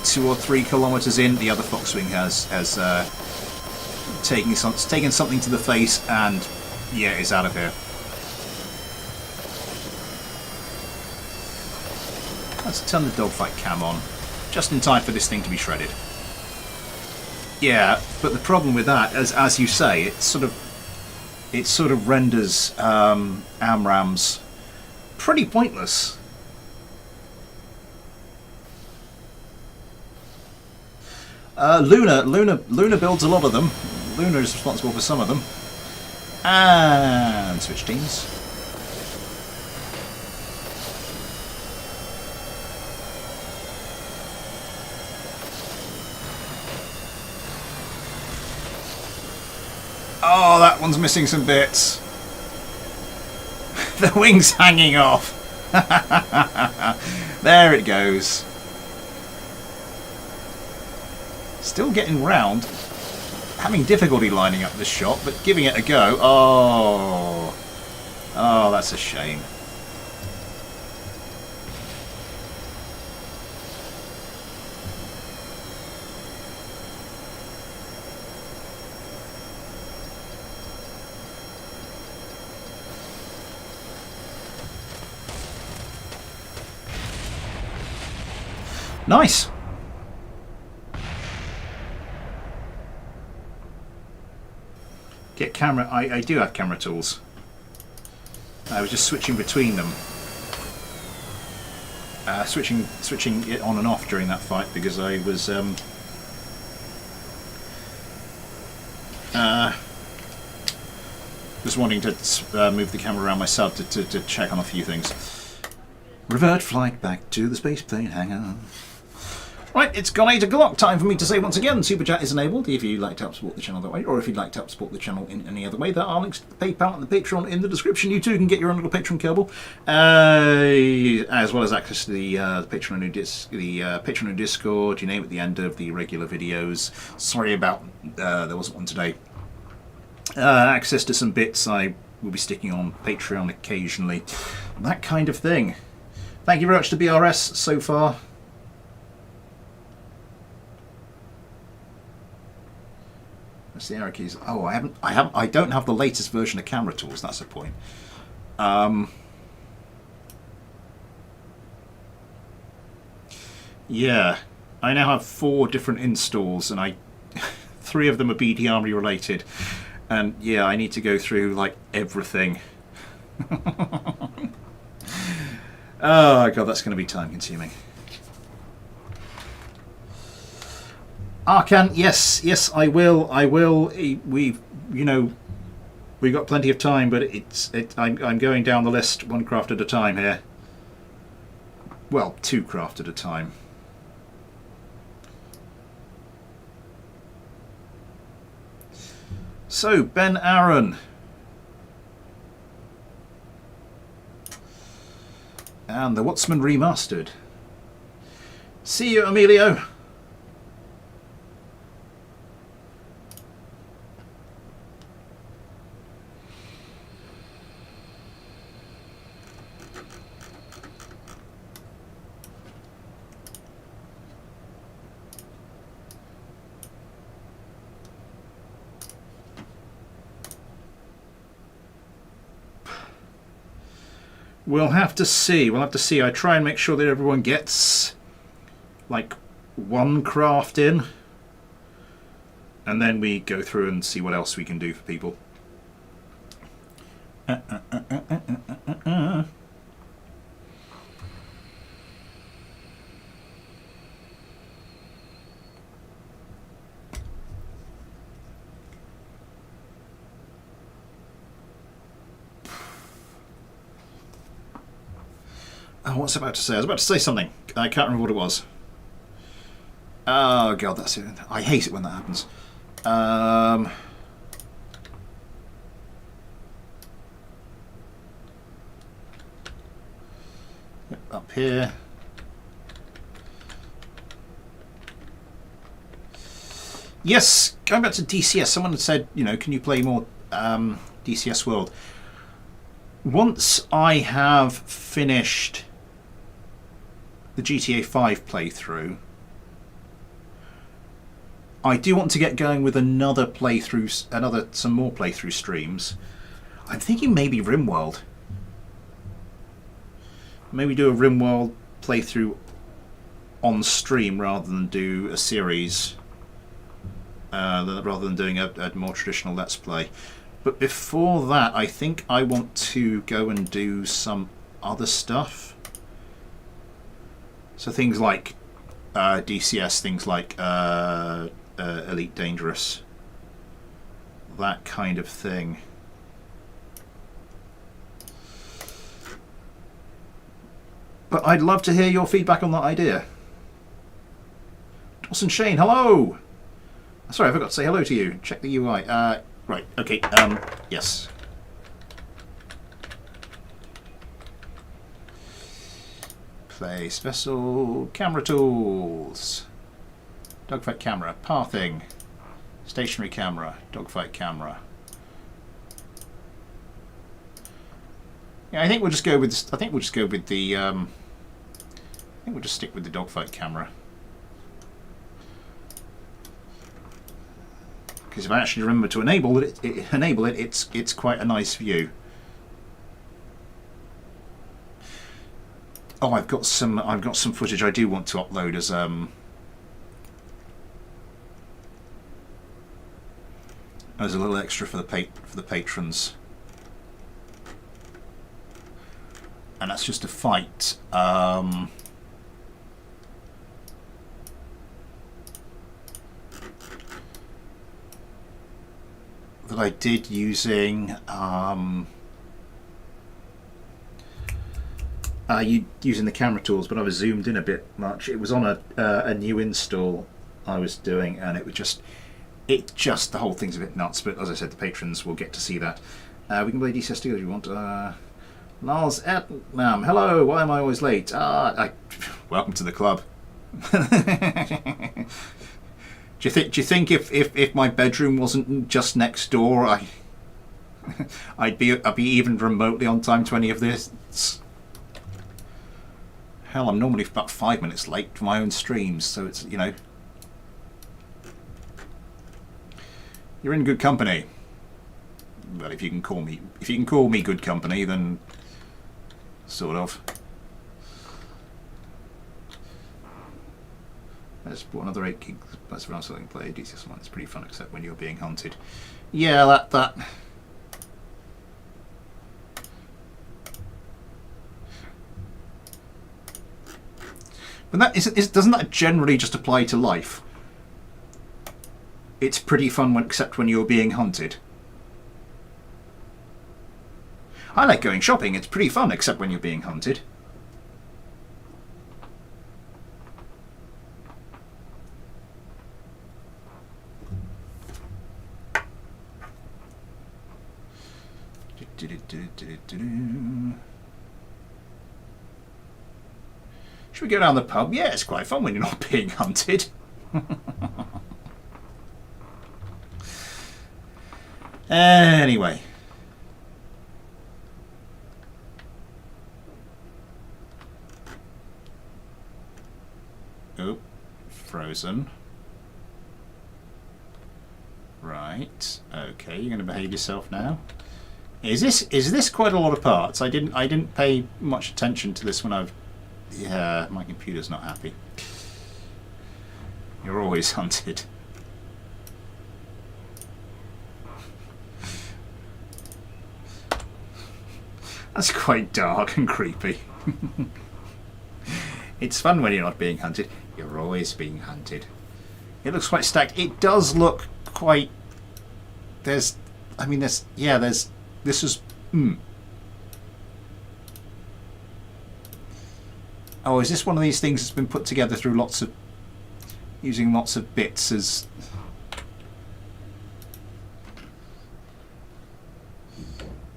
A: 2 or 3 kilometers in. The other Foxwing has taken something to the face and yeah, it's out of here. Let's turn the dogfight cam on, just in time for this thing to be shredded. Yeah, but the problem with that, as you say, it sort of renders AMRAAMs pretty pointless. Luna builds a lot of them. Luna is responsible for some of them. And switch teams. Oh, that one's missing some bits. The wing's hanging off. There it goes. Still getting round. Having difficulty lining up this shot, but giving it a go. Oh. Oh, that's a shame. Nice. Get camera. I do have camera tools. I was just switching between them. Switching it on and off during that fight because I was just wanting to move the camera around myself to check on a few things. Revert flight back to the space plane hangar. Right, it's gone 8 o'clock. Time for me to say once again, Super Chat is enabled if you'd like to help support the channel that way, or if you'd like to help support the channel in any other way. There are links to the PayPal and the Patreon in the description. You too can get your own little Patreon Kerbal, as well as access to the Patreon and Discord, you name it, at the end of the regular videos. Sorry about there wasn't one today. Access to some bits I will be sticking on Patreon occasionally. That kind of thing. Thank you very much to BRS so far. That's the arrow keys. Oh, I don't have the latest version of camera tools. That's the point. Yeah, I now have 4 different installs, and 3 of them are BD Armory related. And yeah, I need to go through like everything. Oh god, that's going to be time consuming. Arcan, yes, I will. We've got plenty of time, but I'm going down the list one craft at a time here. Well, 2 craft at a time. So, Ben Aaron. And the Whatsman Remastered. See you, Emilio. We'll have to see. I try and make sure that everyone gets like 1 craft in, and then we go through and see what else we can do for people. Oh, what's I about to say? I was about to say something. I can't remember what it was. Oh god, that's it. I hate it when that happens. Up here. Yes, going back to DCS. Someone said, can you play more DCS World? Once I have finished the GTA 5 playthrough, I do want to get going with some more playthrough streams. I'm thinking maybe RimWorld. Maybe do a RimWorld playthrough on stream rather than do a series, rather than doing a more traditional Let's Play. But before that, I think I want to go and do some other stuff. So things like DCS, things like Elite Dangerous, that kind of thing. But I'd love to hear your feedback on that idea. Dawson Shane, hello! Sorry, I forgot to say hello to you. Check the UI. Right, okay, yes. Place vessel, camera tools, dogfight camera, pathing, stationary camera, dogfight camera. Yeah, I think we'll just go with this, I think we'll just stick with the dogfight camera. Because if I actually remember to enable it, it's quite a nice view. Oh, I've got some footage I do want to upload as a little extra for the patrons. And that's just a fight. That I did using using the camera tools, but I was zoomed in a bit much. It was on a new install I was doing, and it just the whole thing's a bit nuts. But as I said, the patrons will get to see that. We can play DCS together if you want. Lars Etnam, hello. Why am I always late? Welcome to the club. Do you think if my bedroom wasn't just next door, I'd be even remotely on time to any of this? Hell, I'm normally about 5 minutes late for my own streams, so it's, you know, you're in good company. Well, if you can call me good company, then sort of. Let's put another 8 gigs. That's what I'm saying. Play DCS Online. It's pretty fun, except when you're being hunted. Yeah, that. But doesn't that generally just apply to life? It's pretty fun, except when you're being hunted. I like going shopping. It's pretty fun, except when you're being hunted. Should we go down the pub? Yeah, it's quite fun when you're not being hunted. Anyway. Oh, frozen. Right. Okay, you're going to behave yourself now. Is this quite a lot of parts? I didn't pay much attention to this when I've. Yeah, my computer's not happy. You're always hunted. That's quite dark and creepy. It's fun when you're not being hunted. You're always being hunted. It looks quite stacked. It does look quite. This is. Oh, is this one of these things that's been put together through using lots of bits as...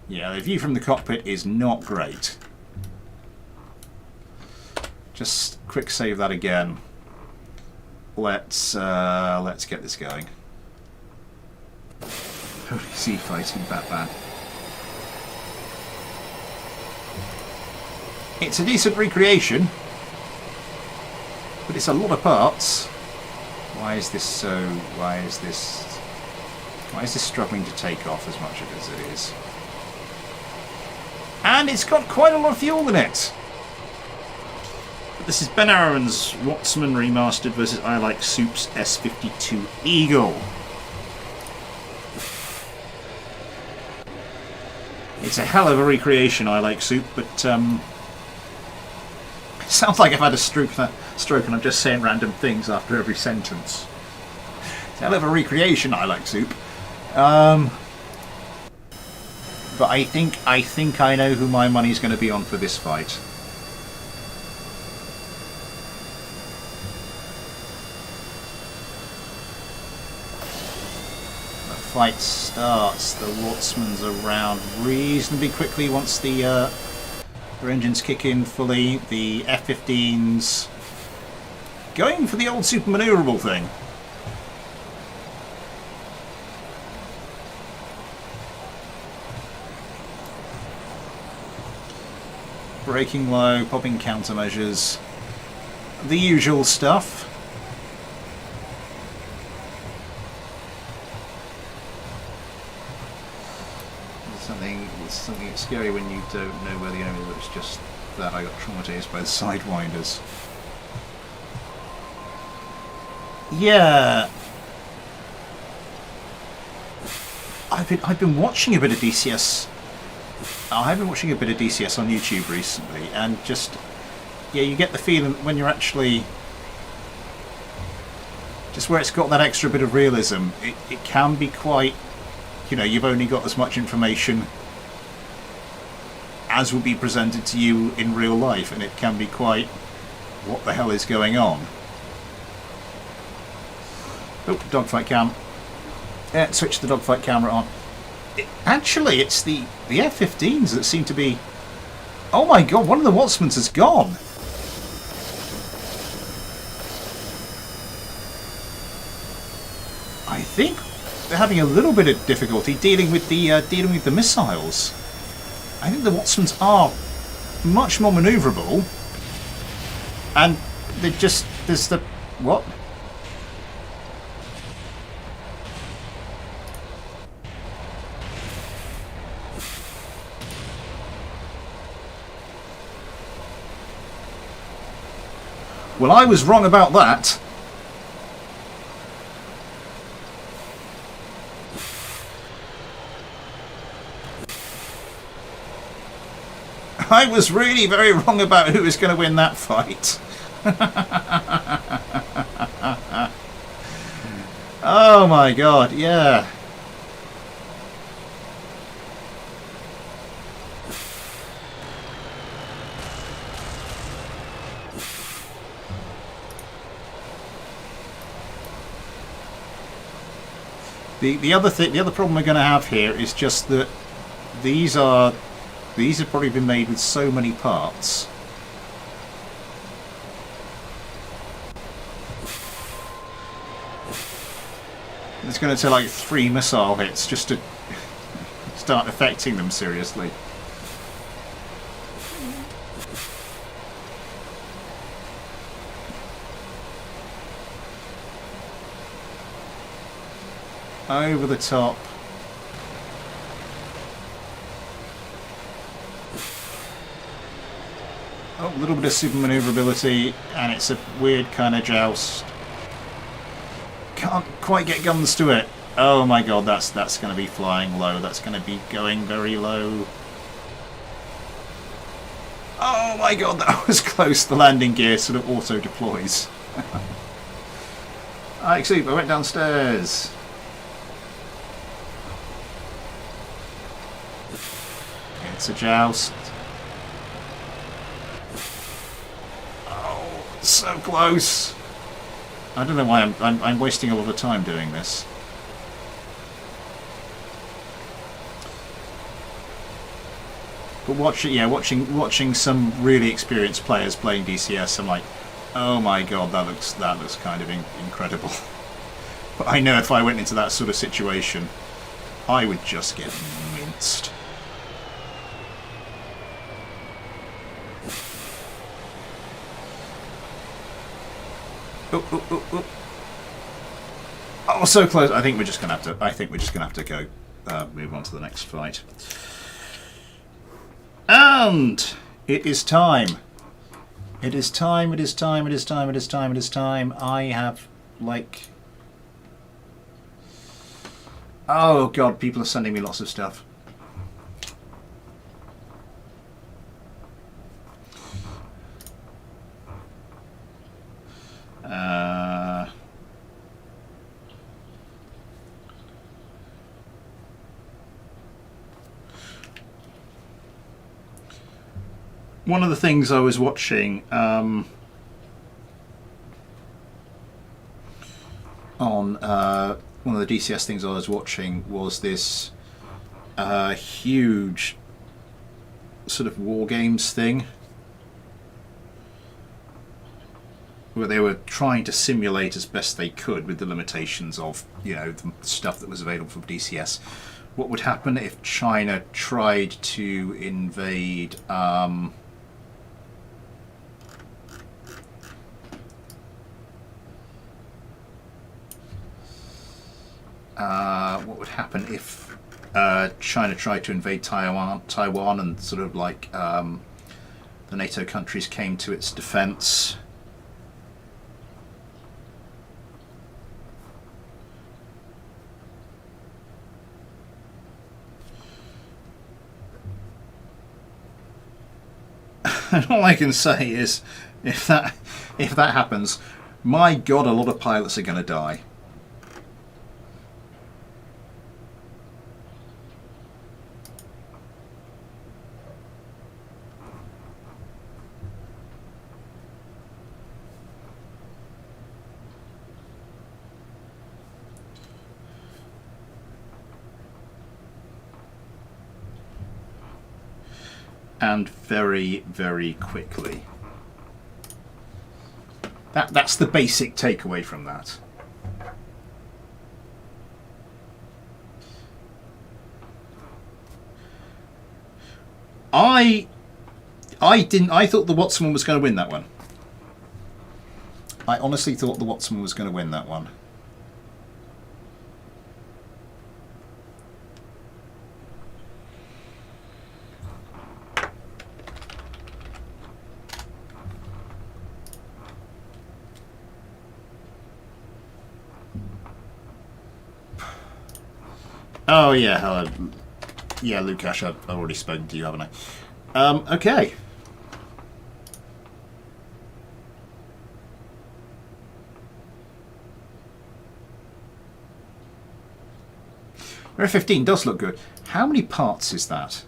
A: Yeah, the view from the cockpit is not great. Just quick save that again. Let's get this going. Holy sea fighting Batman. It's a decent recreation, but it's a lot of parts. Why is this struggling to take off as much as it is? And it's got quite a lot of fuel in it. But this is Ben Aaron's Wattsman Remastered versus I Like Soup's S52 Eagle. It's a hell of a recreation, I Like Soup, but it sounds like I've had a stroke and I'm just saying random things after every sentence. It's a hell of a recreation, I Like Soup. But I think I know who my money's going to be on for this fight. The fight starts. The Wattsman's around reasonably quickly once their engines kick in fully. The F-15's going for the old super maneuverable thing. Braking low, popping countermeasures, the usual stuff. There's something scary when you don't know where the enemy is. Just that I got traumatized by the Sidewinders. Yeah. I've been watching a bit of DCS. I've been watching a bit of DCS on YouTube recently, and just yeah, you get the feeling that when you're actually just where it's got that extra bit of realism, it can be quite, you know, you've only got as much information as will be presented to you in real life, and it can be quite, what the hell is going on? Oh, dogfight cam. Yeah, switch the dogfight camera on. Actually, it's the F-15s that seem to be... Oh my god, one of the Wattsmans has gone! I think they're having a little bit of difficulty dealing with the missiles. I think the Wattsmans are much more manoeuvrable, and there's the what? Well, I was wrong about that. I was really very wrong about who was going to win that fight. Oh my god, yeah. The other problem we're going to have here is just that these have probably been made with so many parts. It's going to take like 3 missile hits just to start affecting them seriously. Over the top. Oh, a little bit of super maneuverability, and it's a weird kind of joust. Can't quite get guns to it. Oh my god, that's going to be flying low. That's going to be going very low. Oh my god, that was close. The landing gear sort of auto deploys. Actually, I went downstairs. It's a joust. Oh, so close. I don't know why I'm wasting a lot of time doing this. But watching some really experienced players playing DCS, I'm like, oh my god, that looks kind of incredible. But I know if I went into that sort of situation, I would just get minced. Oh, so close. I think we're just gonna have to go move on to the next fight. And it is time. It is time. It is time. It is time. It is time. It is time. I have like, oh god, people are sending me lots of stuff. One of the things I was watching on one of the DCS things I was watching was this huge sort of war games thing where they were trying to simulate as best they could with the limitations of, you know, the stuff that was available from DCS. What would happen if China tried to invade what would happen if China tried to invade Taiwan and sort of like the the NATO countries came to its defence. And all I can say is, if that happens, my God, a lot of pilots are going to die. And very, very quickly. That's the basic takeaway from that. I thought the Watson was going to win that one. I honestly thought the Watson was going to win that one. Oh yeah, hello. Yeah, Lukash, I've already spoken to you, haven't I? Okay. Area 15 does look good. How many parts is that?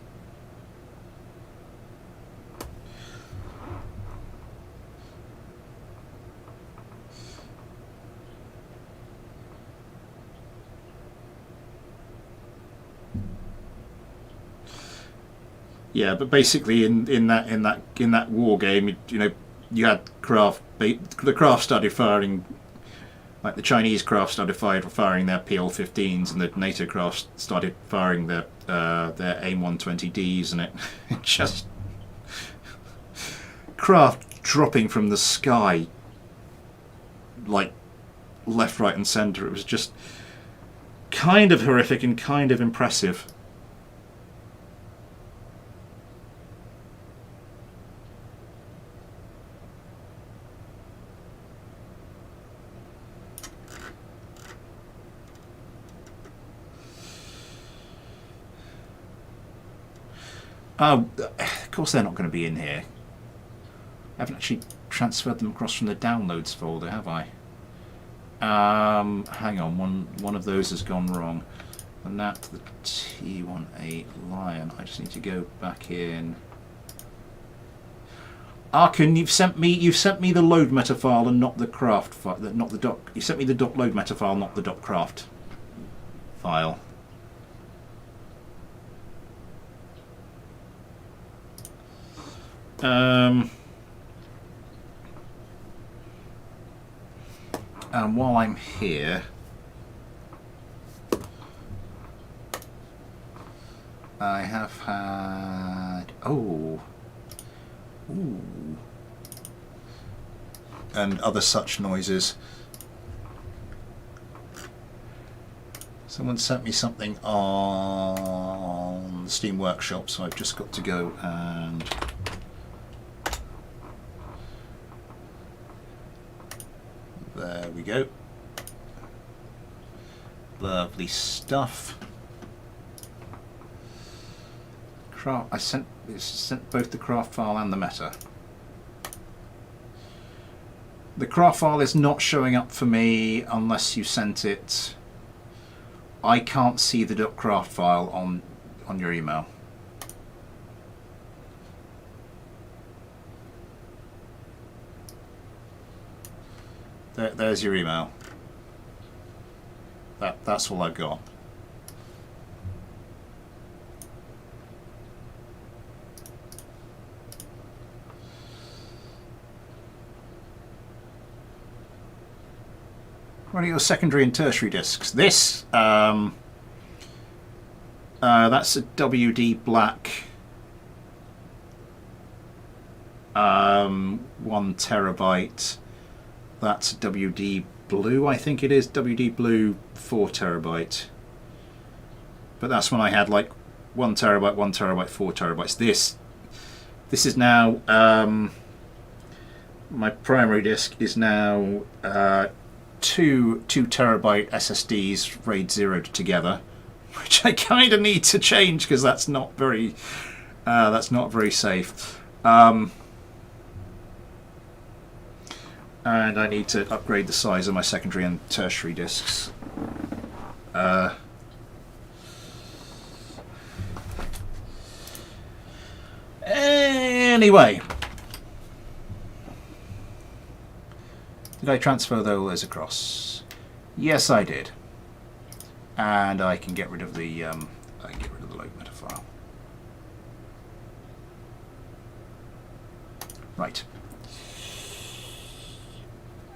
A: Yeah, but basically in that war game, you know, you had the craft started firing, like the Chinese craft started firing their PL-15s, and the NATO craft started firing their AIM-120Ds, and it just craft dropping from the sky, like left, right, and centre. It was just kind of horrific and kind of impressive. Oh, of course they're not going to be in here. I haven't actually transferred them across from the downloads folder, have I? Hang on, one of those has gone wrong. And that's the T18 Lion. I just need to go back in. Arkin, you've sent me the load meta file and not the craft file, not the doc. You sent me the doc load meta file, not the doc craft file. And while I'm here, I have had and other such noises. Someone sent me something on the Steam Workshop, so I've just got to go and there we go. Lovely stuff. I sent both the craft file and the meta. The craft file is not showing up for me unless you sent it. I can't see the .craft file on your email. There's your email. That's all I've got. What are your secondary and tertiary discs? This that's a WD black 1 terabyte. That's WD blue, I think it is. WD blue 4 terabyte. But that's when I had like 1 terabyte, 1 terabyte, 4 terabytes. This is now my primary disk is now two terabyte SSDs RAID 0 together, which I kind of need to change because that's not very safe. And I need to upgrade the size of my secondary and tertiary disks. Anyway, did I transfer all those across? Yes, I did. And I can get rid of the load meta file. Right.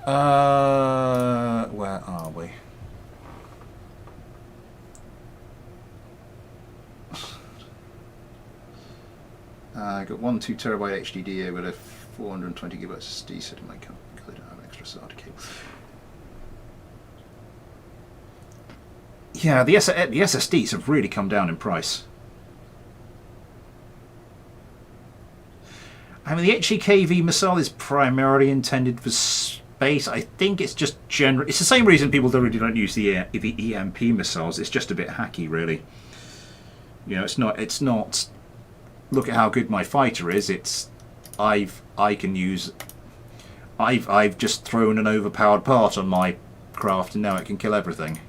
A: Where are we? I got 1 2 terabyte HDD with a 420 GB SSD set in my account because I don't have an extra SATA cable. Yeah, the SSDs have really come down in price. I mean, the HEKV missile is primarily intended for space. I think it's just general. It's the same reason people really don't use the EMP missiles. It's just a bit hacky, really. You know, it's not. Look at how good my fighter is. I've just thrown an overpowered part on my craft and now it can kill everything.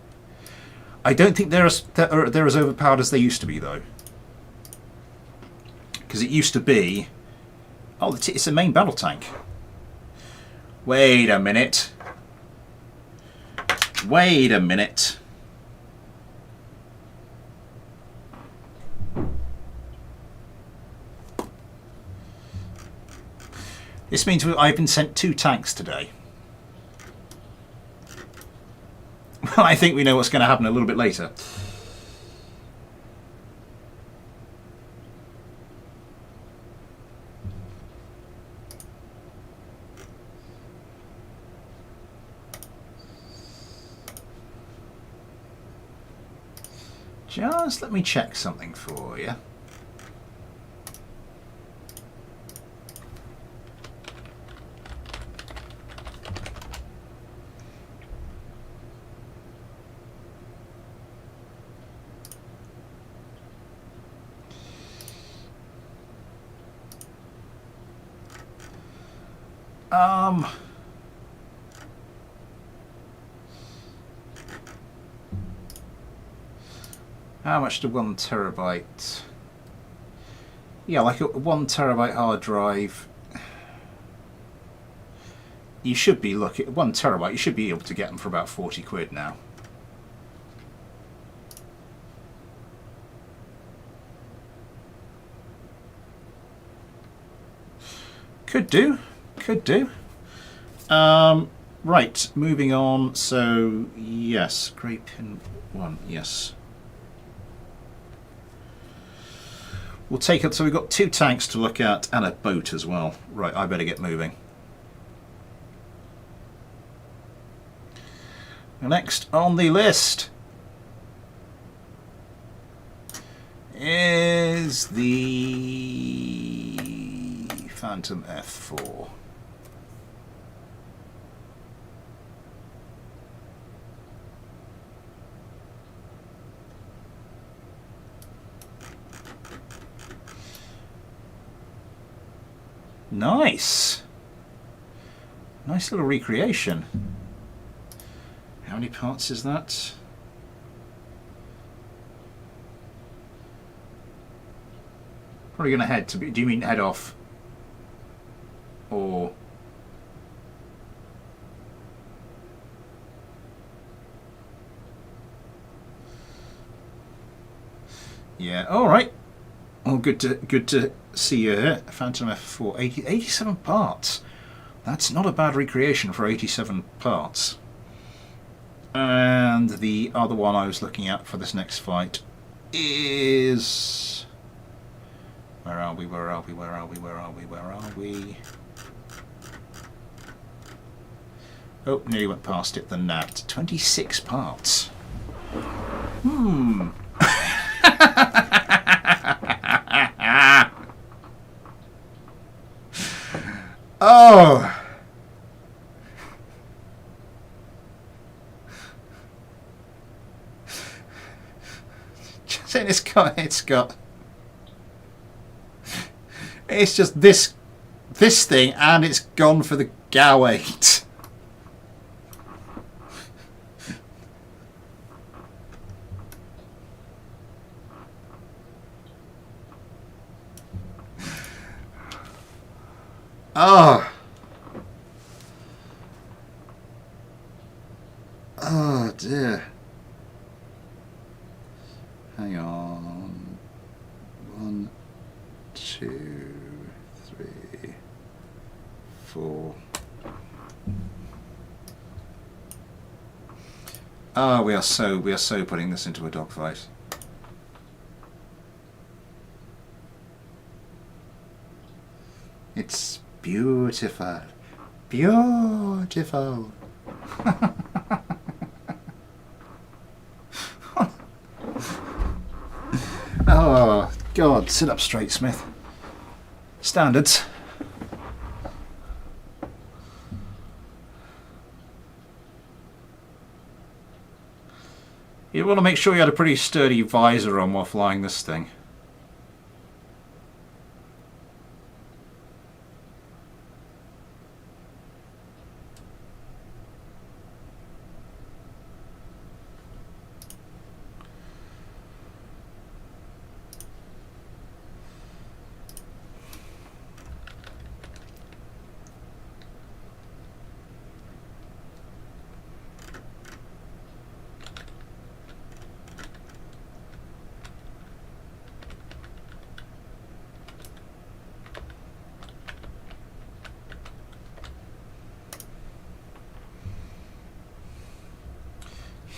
A: I don't think they're as overpowered as they used to be, though. Because it used to be... Oh, it's a main battle tank. Wait a minute. Wait a minute. This means I've been sent 2 tanks today. Well, I think we know what's going to happen a little bit later. Just let me check something for you. How much to 1 terabyte? Yeah, like a 1 terabyte hard drive. You should be looking at 1 terabyte. You should be able to get them for about 40 quid now. Could do. Could do. Right, moving on. So, yes, Grey Pin 1, yes. We'll take it. So we've got 2 tanks to look at and a boat as well. Right, I better get moving. Next on the list is the Phantom F4. Nice. Nice little recreation. How many parts is that? Probably going to head to be. Do you mean head off? Or. Yeah, alright. Oh, good to see you here. Phantom F4, 87 parts. That's not a bad recreation for 87 parts. And the other one I was looking at for this next fight is... Where are we? Where are we? Where are we? Where are we? Where are we? Oh, nearly went past it. The Nat. 26 parts. Hmm. Oh! It's just this thing, and it's gone for the Gow 8. Oh. Oh dear. Hang on. 1, 2, 3, 4. Oh, we are so putting this into a dogfight. It's beautiful. Beautiful. Oh, God. Sit up straight, Smith. Standards. You want to make sure you had a pretty sturdy visor on while flying this thing.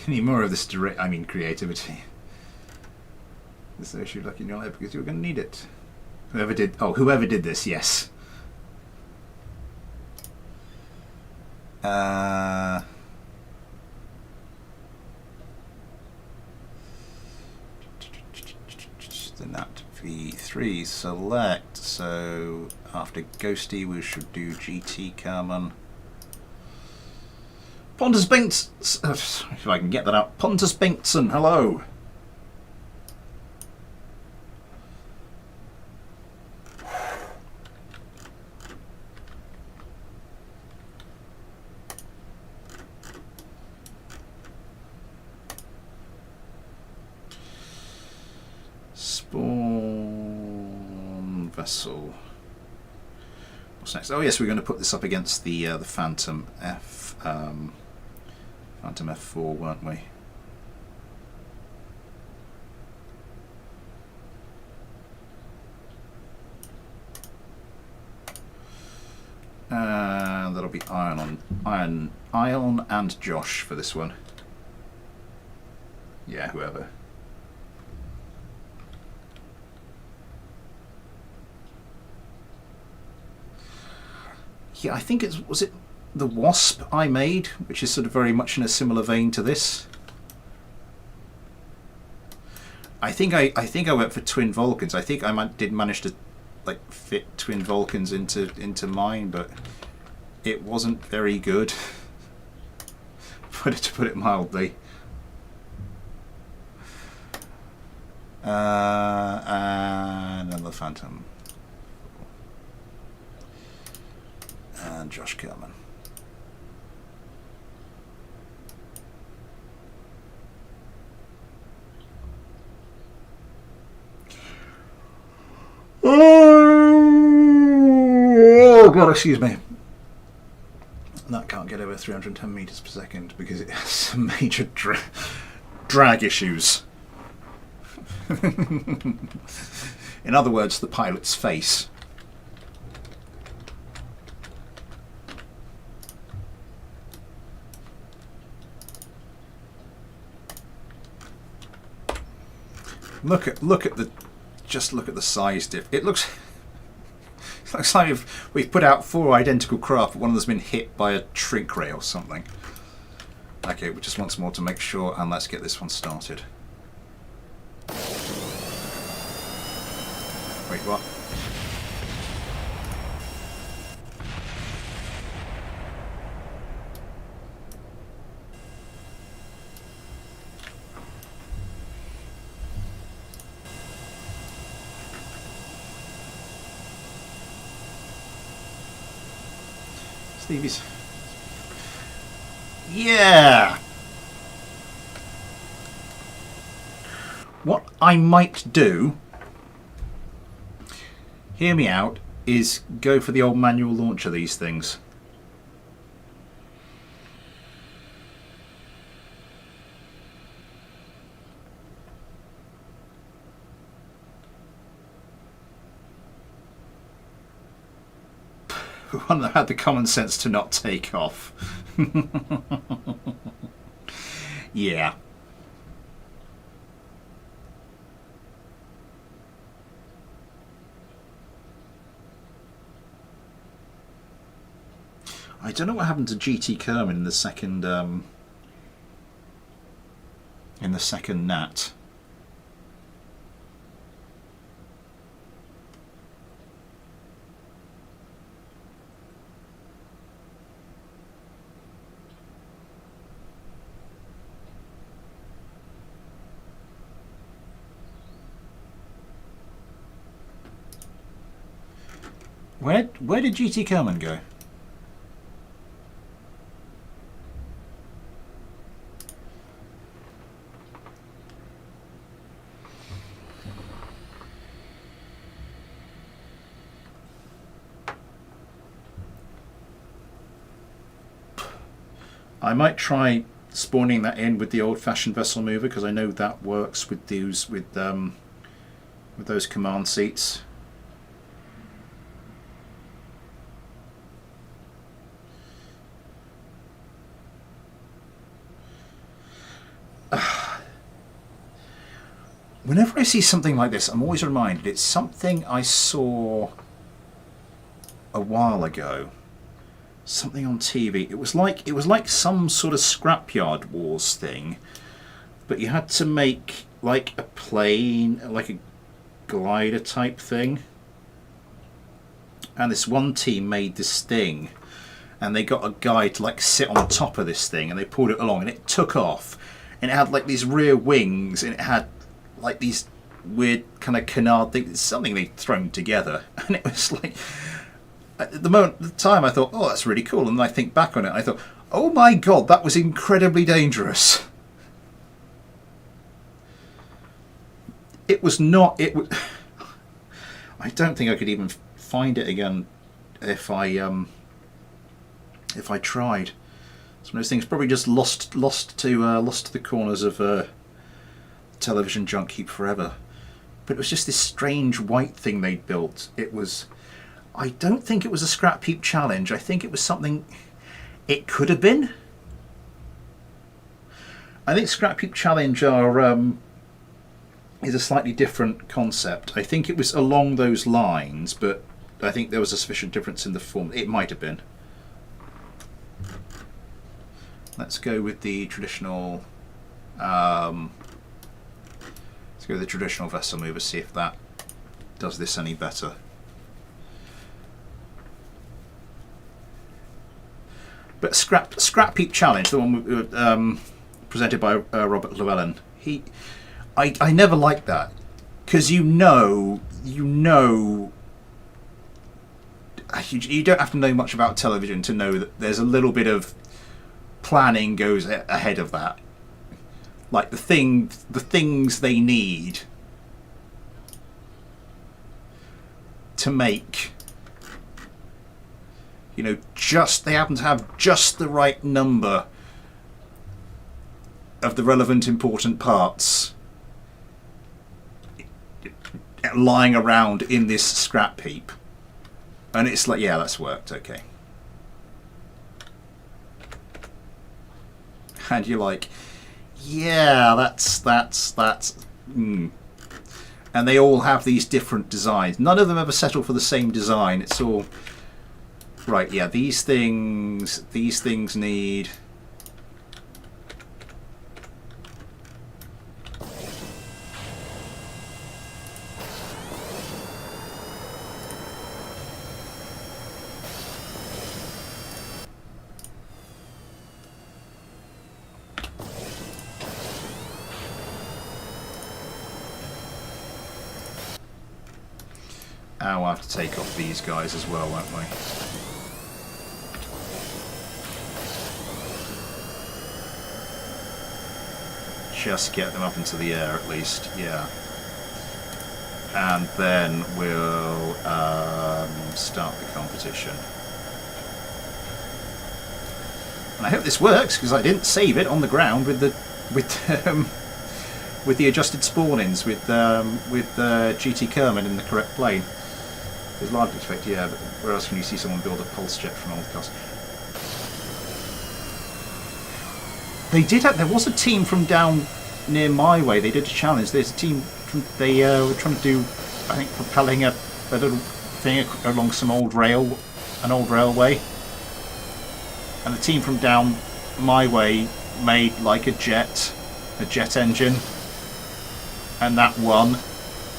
A: You need more of this creativity. This issue luck in your life because you're going to need it. Whoever did this, yes. Then that V3 select. So after Ghosty, we should do GT Carman. Pontus Bengtsson, if I can get that out. Pontus Bengtsson, hello. Spawn vessel. What's next? Oh yes, we're going to put this up against the Phantom F. Phantom F4, weren't we? That'll be Ion and Josh for this one. Yeah, whoever. Yeah, I think was it the Wasp I made, which is sort of very much in a similar vein to this. I think I went for twin Vulcans. I think I did manage to like fit twin Vulcans into mine, but it wasn't very good. To put it mildly. And another Phantom. And Josh Kerman. Oh God, excuse me. That can't get over 310 meters per second because it has some major drag issues. In other words, the pilot's face. Look at the size diff. It looks like we've put out 4 identical craft, but one of them's been hit by a shrink ray or something. Okay, we just once more to make sure, and let's get this one started. Wait, what? Stevie's. Yeah. What I might do, hear me out, is go for the old manual launch of these things. One that had the common sense to not take off. Yeah. I don't know what happened to GT Kerman in the second Nat. Where did GT Kerman go? I might try spawning that in with the old-fashioned vessel mover because I know that works with those command seats. Whenever I see something like this, I'm always reminded it's something I saw a while ago. Something on TV. It was like some sort of scrapyard wars thing, but you had to make like a plane, like a glider type thing. And this one team made this thing, and they got a guy to like sit on top of this thing, and they pulled it along, and it took off, and it had like these rear wings, and it had like these weird kind of canard things, something they'd thrown together, and it was like. At the time I thought, oh, that's really cool, and then I think back on it, I thought, oh my god, that was incredibly dangerous. It was not. I don't think I could even find it again if I tried. It's one of those things probably just lost to the corners of television junk heap forever. But it was just this strange white thing they'd built. It was. I don't think it was a scrap heap challenge. I think it was something it could have been. I think scrap heap challenge is a slightly different concept. I think it was along those lines, but I think there was a sufficient difference in the form. It might have been. Let's go with the traditional. Let's go with the traditional vessel mover. See if that does this any better. But scrap heap challenge, the one presented by Robert Llewellyn. I never liked that because you don't have to know much about television to know that there's a little bit of planning goes ahead of that. Like the things they need to make. You know, they happen to have just the right number of the relevant important parts lying around in this scrap heap. And it's like, yeah, that's worked, okay. And you're like, yeah, that's. And they all have these different designs. None of them ever settle for the same design. It's all. Right, yeah, these things need... Oh, we'll have to take off these guys as well, won't we? just get them up into the air at least, yeah. And then we'll start the competition. And I hope this works because I didn't save it on the ground with the adjusted spawn-ins with GT Kerman in the correct plane. There's large effect, yeah. But where else can you see someone build a pulse jet from old cost? They did have. There was a team from down near my way. They did a challenge. There's a team from. They were trying to do, I think, propelling a little thing along some an old railway. And the team from down my way made like a jet engine, and that won.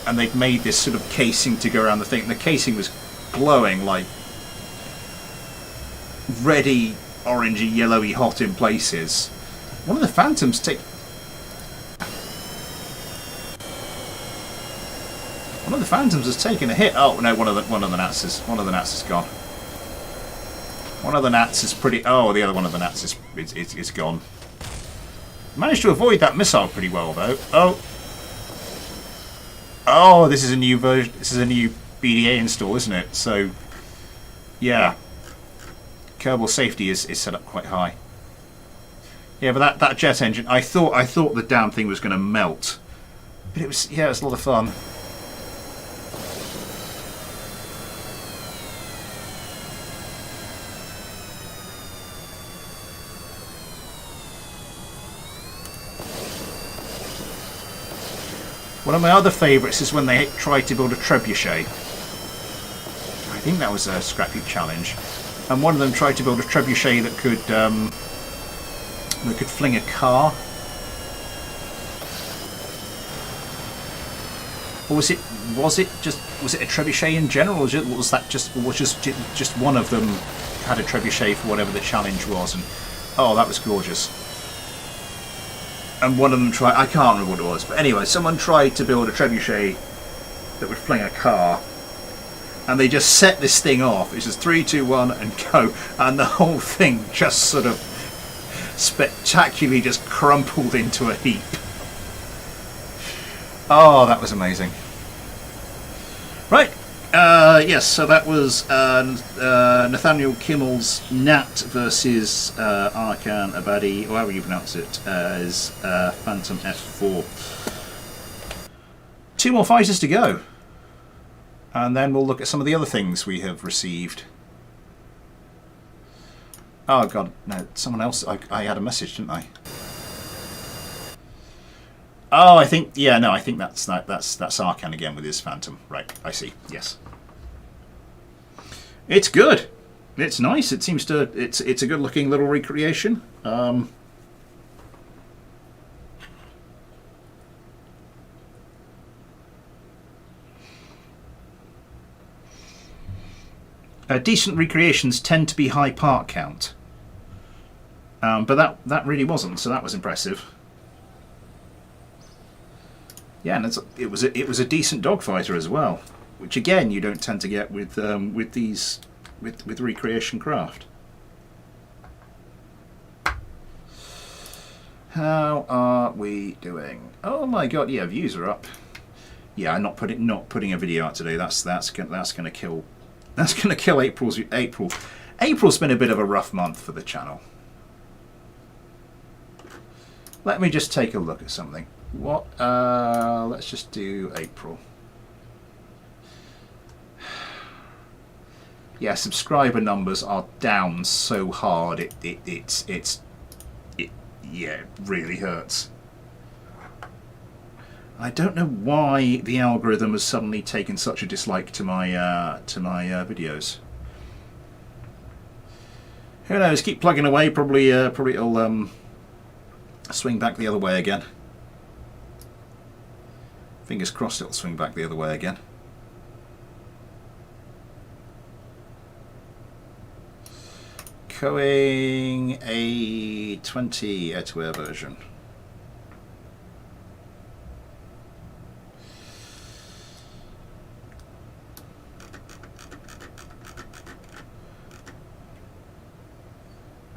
A: And they'd made this sort of casing to go around the thing. And the casing was glowing like reddy, orangey, yellowy hot in places. One of the Phantoms has taken a hit. Oh no, one of the Nats is gone. One of the Nats is pretty. Oh, the other one of the Nats is gone. Managed to avoid that missile pretty well though. Oh, this is a new version. This is a new BDA install, isn't it? So, yeah, Kerbal safety is set up quite high. Yeah, but that jet engine, I thought the damn thing was going to melt, but it was, yeah, it was a lot of fun. One of my other favourites is when they tried to build a trebuchet. I think that was a Scrap Heap challenge, and one of them tried to build a trebuchet that could fling a car. Or was it a trebuchet in general, or was that just one of them had a trebuchet for whatever the challenge was? And oh, that was gorgeous. And one of them tried, I can't remember what it was, but anyway, someone tried to build a trebuchet that would fling a car, and they just set this thing off. It's just 3, 2, 1 and go, and the whole thing just sort of spectacularly just crumpled into a heap. Oh, that was amazing. Right, yes, so that was Nathaniel Kimmel's Nat versus Arkan Abadi, or however you pronounce it, as Phantom F4. 2 more fighters to go, and then we'll look at some of the other things we have received. Oh god, no, someone else, I had a message, didn't I? Oh, I think, yeah, no, I think that's Arkan again with his Phantom. Right, I see, yes. It's good. It's nice. It seems to, it's a good looking little recreation. Decent recreations tend to be high part count, but that really wasn't, so that was impressive. Yeah, and it was a decent dogfighter as well, which again you don't tend to get with recreation craft. How are we doing? Oh my god, yeah, views are up. Yeah, I'm not putting a video out today. That's gonna kill April. April's been a bit of a rough month for the channel. Let me just take a look at something. What? Let's just do April. Yeah, subscriber numbers are down so hard. It yeah, it really hurts. I don't know why the algorithm has suddenly taken such a dislike to my videos. Who knows? Keep plugging away. Probably it'll swing back the other way again. Fingers crossed it'll swing back the other way again. Going a 20 air-to-air version.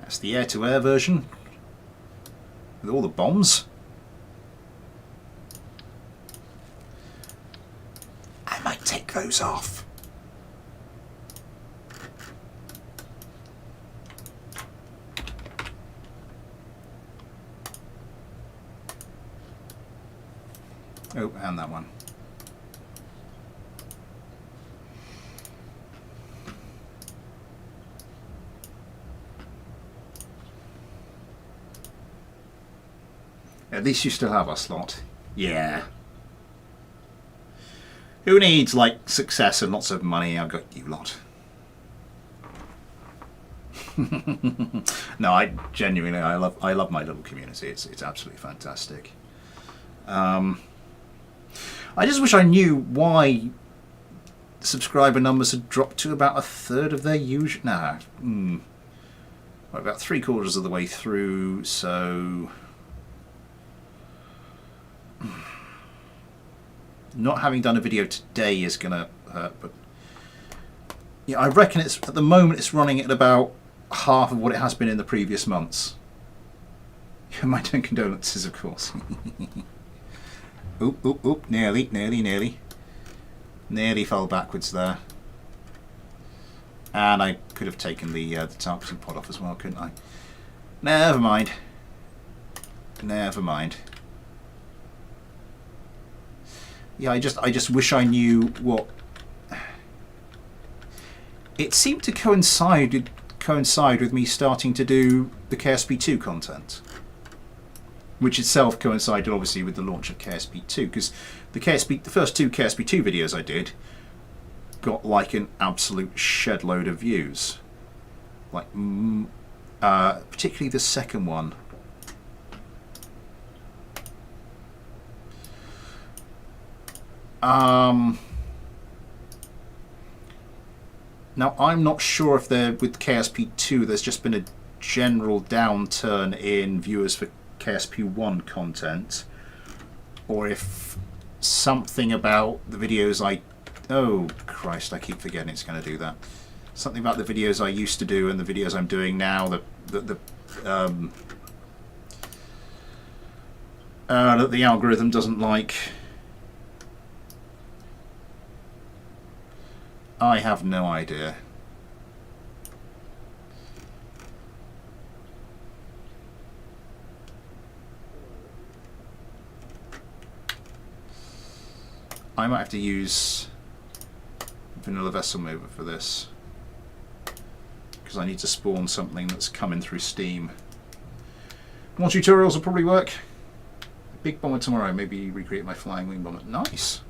A: That's the air-to-air version with all the bombs. goes off. Oh, and that one. At least you still have a slot. Yeah. Who needs, like, success and lots of money? I've got you lot. No, I genuinely, I love my little community. It's absolutely fantastic. I just wish I knew why subscriber numbers had dropped to about 1/3 of their usual. Nah, right, about 3/4 of the way through. So not having done a video today is gonna hurt, but yeah, I reckon it's at the moment it's running at about half of what it has been in the previous months. My condolences, of course. Oop, oop, oop, nearly fell backwards there. And I could have taken the targeting pod off as well, couldn't I? Never mind. Never mind. Yeah, I just wish I knew what... It seemed to coincide with me starting to do the KSP2 content, which itself coincided obviously with the launch of KSP2, because the first 2 KSP2 videos I did got like an absolute shed load of views, like particularly the second one. Now I'm not sure if with KSP2 there's just been a general downturn in viewers for KSP1 content, or if something about the videos oh Christ, I keep forgetting it's going to do that. Something about the videos I used to do and the videos I'm doing now, that the algorithm doesn't like. I have no idea. I might have to use vanilla vessel mover for this, because I need to spawn something that's coming through Steam. More tutorials will probably work. Big bomber tomorrow, maybe recreate my flying wing bomber. Nice.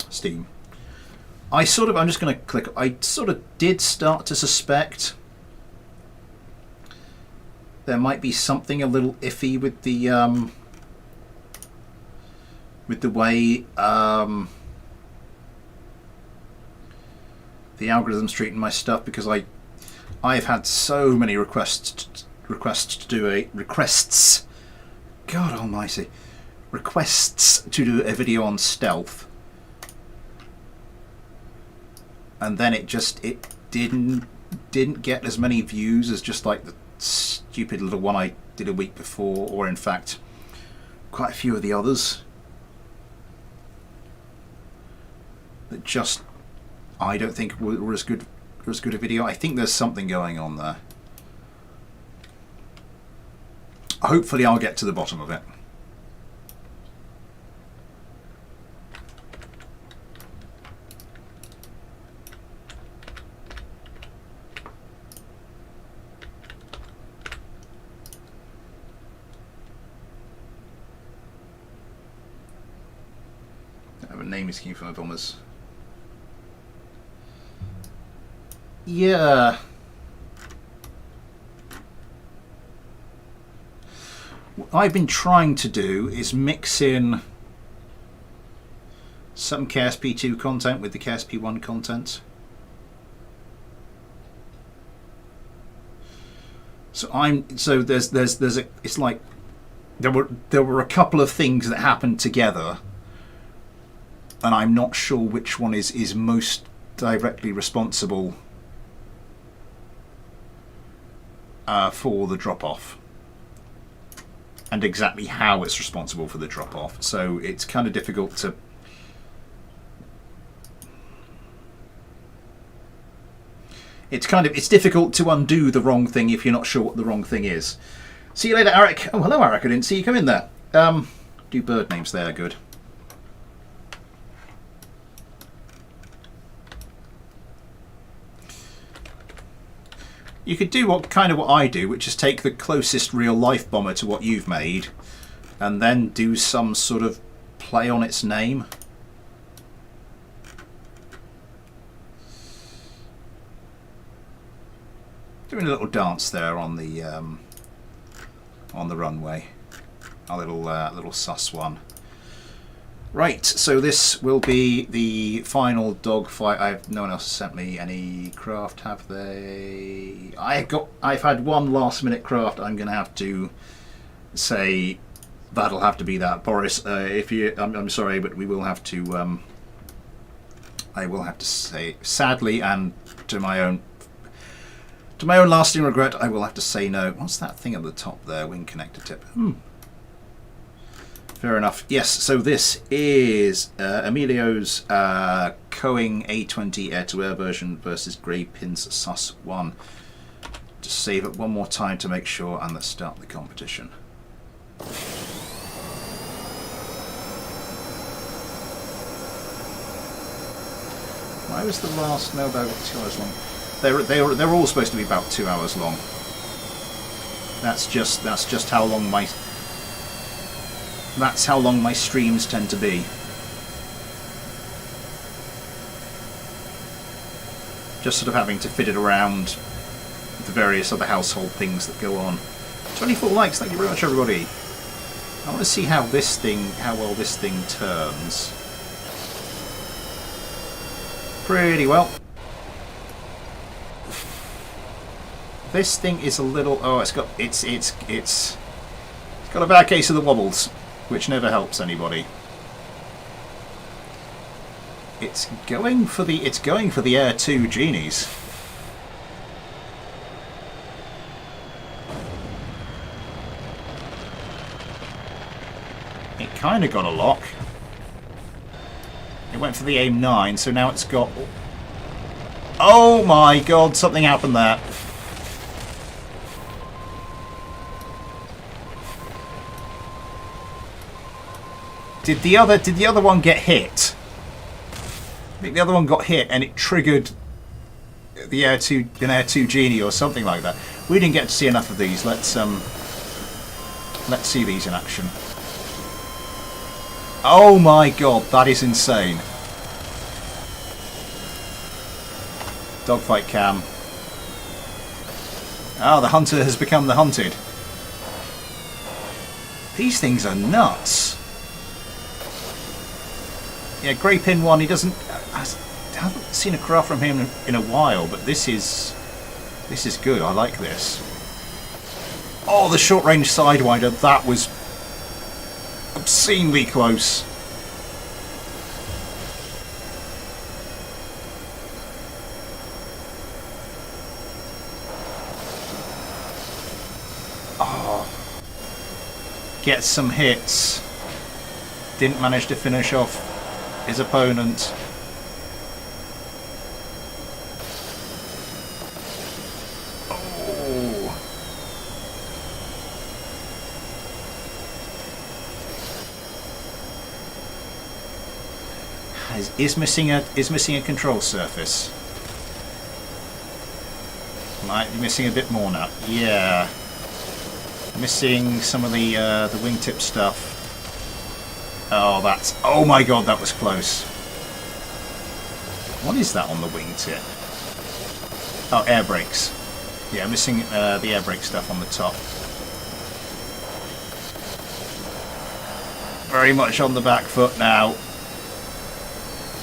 A: Steam. I'm just going to click. I sort of did start to suspect there might be something a little iffy with the way the algorithm's treating my stuff, because I've had so many requests to do God almighty, requests to do a video on stealth. And then it didn't get as many views as just like the stupid little one I did a week before, or in fact quite a few of the others that just I don't think were as good a video. I think there's something going on there. Hopefully I'll get to the bottom of it. Naming scheme for my bombers. Yeah. What I've been trying to do is mix in some KSP2 content with the KSP1 content. So there's it's like there were a couple of things that happened together, and I'm not sure which one is most directly responsible for the drop-off, and exactly how it's responsible for the drop-off. So it's kind of difficult to... It's difficult to undo the wrong thing if you're not sure what the wrong thing is. See you later, Eric. Oh, hello, Eric. I didn't see you come in there. Do bird names there. Good. You could do what I do, which is take the closest real-life bomber to what you've made, and then do some sort of play on its name. Doing a little dance there on the runway. A little sus one. Right, so this will be the final dogfight. No one else has sent me any craft, have they? I've had one last-minute craft. I'm going to have to say that'll have to be that, Boris. If you, I'm sorry, but we will have to. I will have to say, sadly, and to my own lasting regret, I will have to say no. What's that thing at the top there? Wing connector tip. Fair enough. Yes, so this is Emilio's Coing A20 air-to-air version versus Grey Pins Sus 1. Just save it one more time to make sure, and let's start the competition. Why was the last Mailbag 2 hours long? They're all supposed to be about 2 hours long. That's just how long my... That's how long my streams tend to be. Just sort of having to fit it around the various other household things that go on. 24 likes, thank you very much, everybody. I want to see how well this thing turns. Pretty well. This thing is a little... Oh, it's got a bad case of the wobbles, which never helps anybody. It's going for the Air 2 genies. It kind of got a lock. It went for the aim 9, so now it's got... Oh my god, something happened there. Did the other one get hit? I think the other one got hit and it triggered the an Air 2 genie or something like that. We didn't get to see enough of these. Let's see these in action. Oh my god, that is insane. Dogfight cam. Ah, the hunter has become the hunted. These things are nuts. Yeah, Grey Pin 1, he doesn't... I haven't seen a craft from him in a while, but this is good. I like this. Oh, the short-range Sidewinder, that was obscenely close. Oh. Gets some hits. Didn't manage to finish off his opponent. Oh. Is missing a control surface. Might be missing a bit more now. Yeah. Missing some of the wingtip stuff. Oh my god, that was close. What is that on the wingtip? Oh, air brakes. Yeah, missing the air brake stuff on the top. Very much on the back foot now.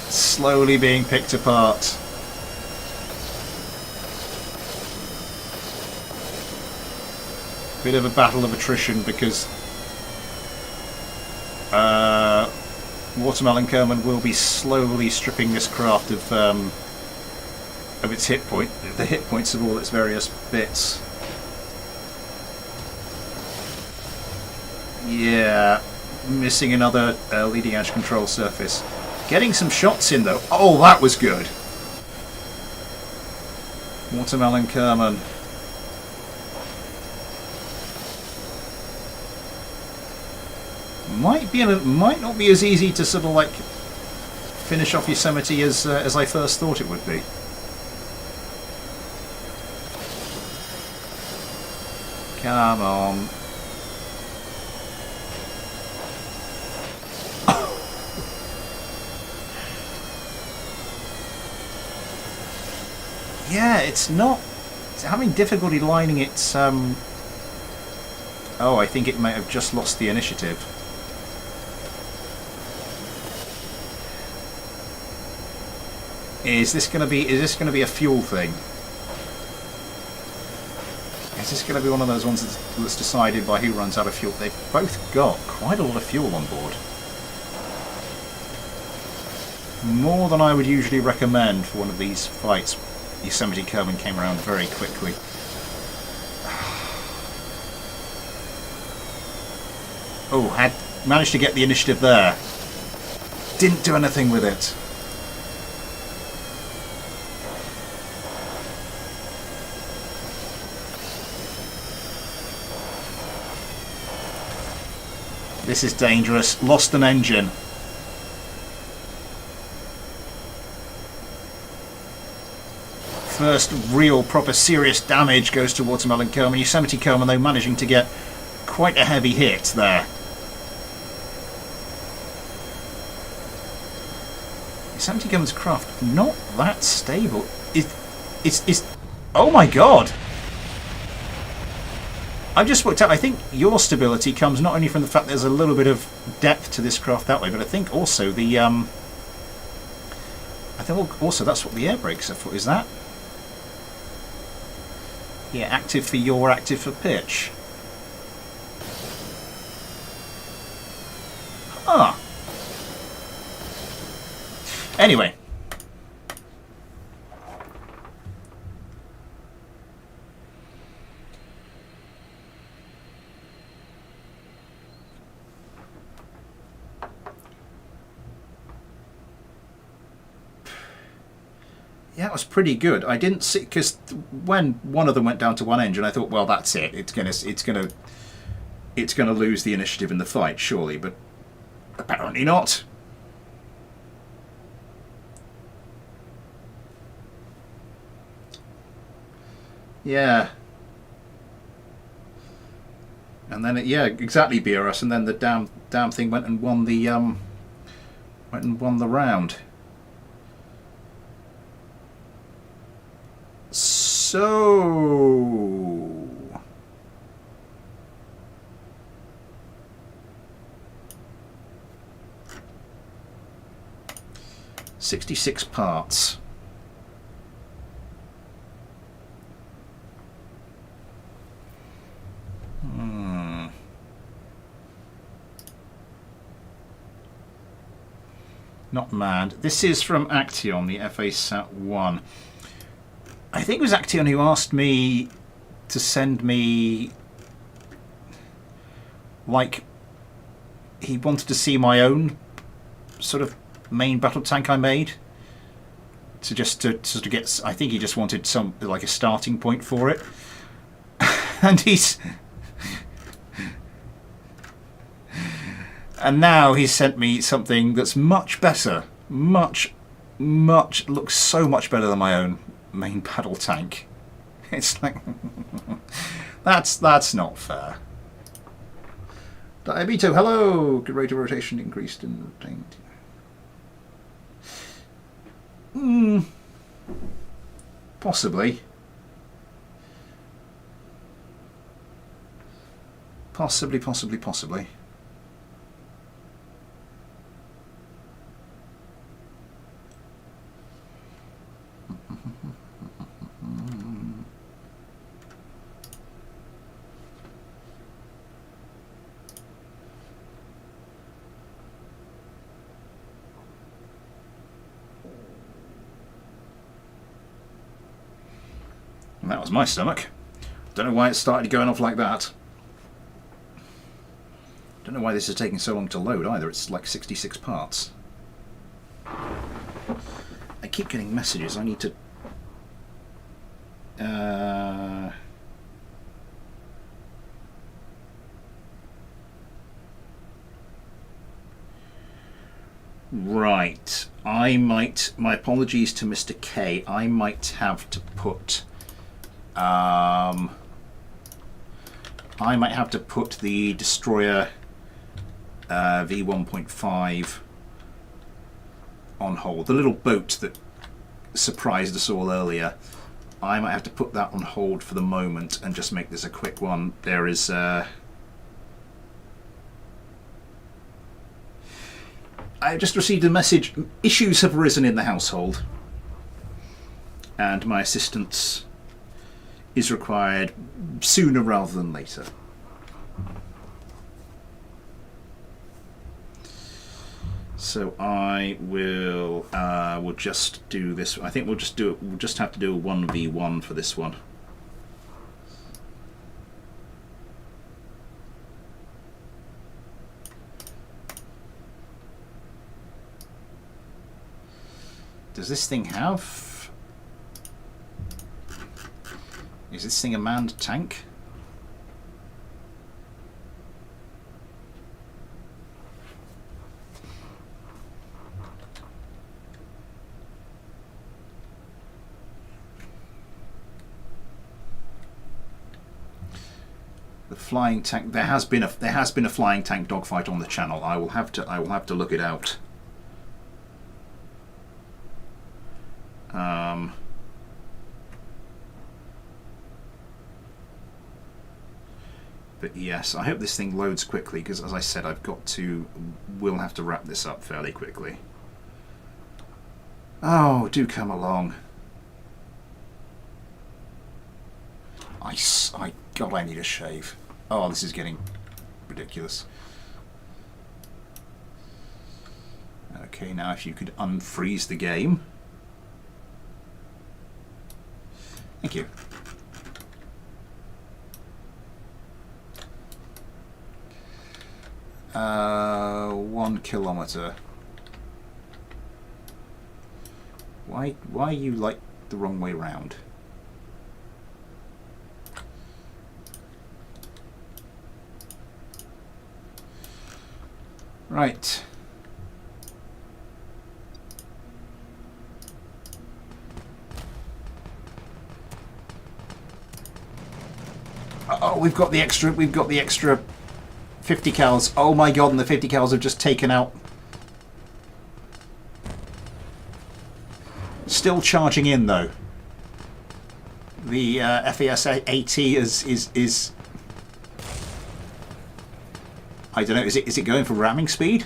A: Slowly being picked apart. Bit of a battle of attrition because Watermelon Kerman will be slowly stripping this craft of its hit point, the hit points of all its various bits. Yeah, missing another leading edge control surface. Getting some shots in though. Oh, that was good. Watermelon Kerman. Might not be as easy to sort of like finish off Yosemite as I first thought it would be. Come on. Yeah, it's having difficulty lining its oh, I think it may have just lost the initiative. Is this gonna be a fuel thing? Is this gonna be one of those ones that's decided by who runs out of fuel? They've both got quite a lot of fuel on board. More than I would usually recommend for one of these fights. Yosemite Kerman came around very quickly. Oh, had managed to get the initiative there. Didn't do anything with it. This is dangerous. Lost an engine. First real proper serious damage goes to Watermelon Kerman. Yosemite Kerman though managing to get quite a heavy hit there. Yosemite Kerman's craft not that stable. It's oh my god! I've just worked out, I think your stability comes not only from the fact there's a little bit of depth to this craft that way, but I think also the I think also that's what the air brakes are for, is that? Yeah, active for yaw, active for pitch. Ah. Anyway. Yeah, it was pretty good. I didn't see, because when one of them went down to one engine, I thought, well, that's it. It's gonna lose the initiative in the fight, surely. But apparently not. Yeah. And then yeah, exactly, BRS. And then the damn thing went and won the round. So 66 parts. Not mad. This is from Action, the FA Sat 1. I think it was Action who asked me to send me, like, he wanted to see my own sort of main battle tank I made to sort of get, I think he just wanted some, like, a starting point for it. And and now he's sent me something that's much better, looks so much better than my own main battle tank. It's like that's not fair. Diabito, hello. Good rate of rotation increased in retained. Possibly. Possibly. And that was my stomach. Don't know why it started going off like that. Don't know why this is taking so long to load either. It's like 66 parts. I keep getting messages. I need to... Right. I might... My apologies to Mr. K. I might have to put... I might have to put the Destroyer V1.5 on hold. The little boat that surprised us all earlier. I might have to put that on hold for the moment and just make this a quick one. There is... I just received a message. Issues have arisen in the household. And my assistance is required sooner rather than later. So I will we'll just do this. I think we'll just do it. We'll just have to do a 1v1 for this one. Does this thing have... Is this thing a manned tank? The flying tank. There has been a flying tank dogfight on the channel. I will have to look it out. But yes, I hope this thing loads quickly because, as I said, we'll have to wrap this up fairly quickly. Oh, do come along. God, I need a shave. Oh, this is getting ridiculous. Okay, now if you could unfreeze the game. Thank you. One kilometer. Why are you like the wrong way round? Right. Oh, we've got the extra 50 cals. Oh my god, and the 50 cals have just taken out. Still charging in though. The FES AT is I don't know, is it going for ramming speed?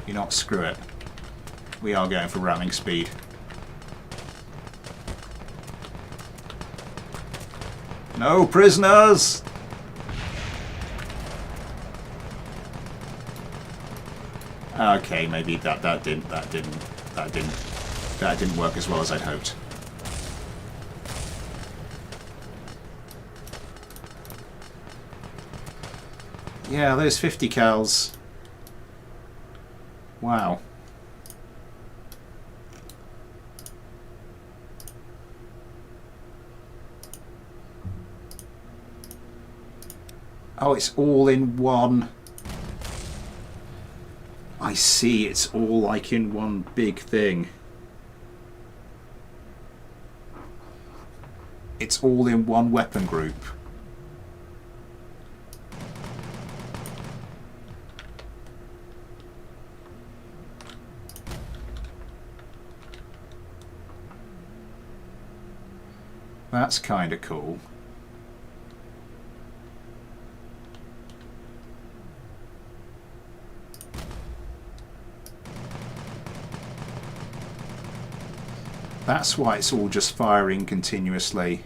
A: You know what, screw it. We are going for ramming speed. No prisoners! Okay, maybe that didn't work as well as I'd hoped. Yeah, those 50 cals. Wow. Oh, it's all in one. I see, it's all like in one big thing. It's all in one weapon group. That's kind of cool. That's why it's all just firing continuously.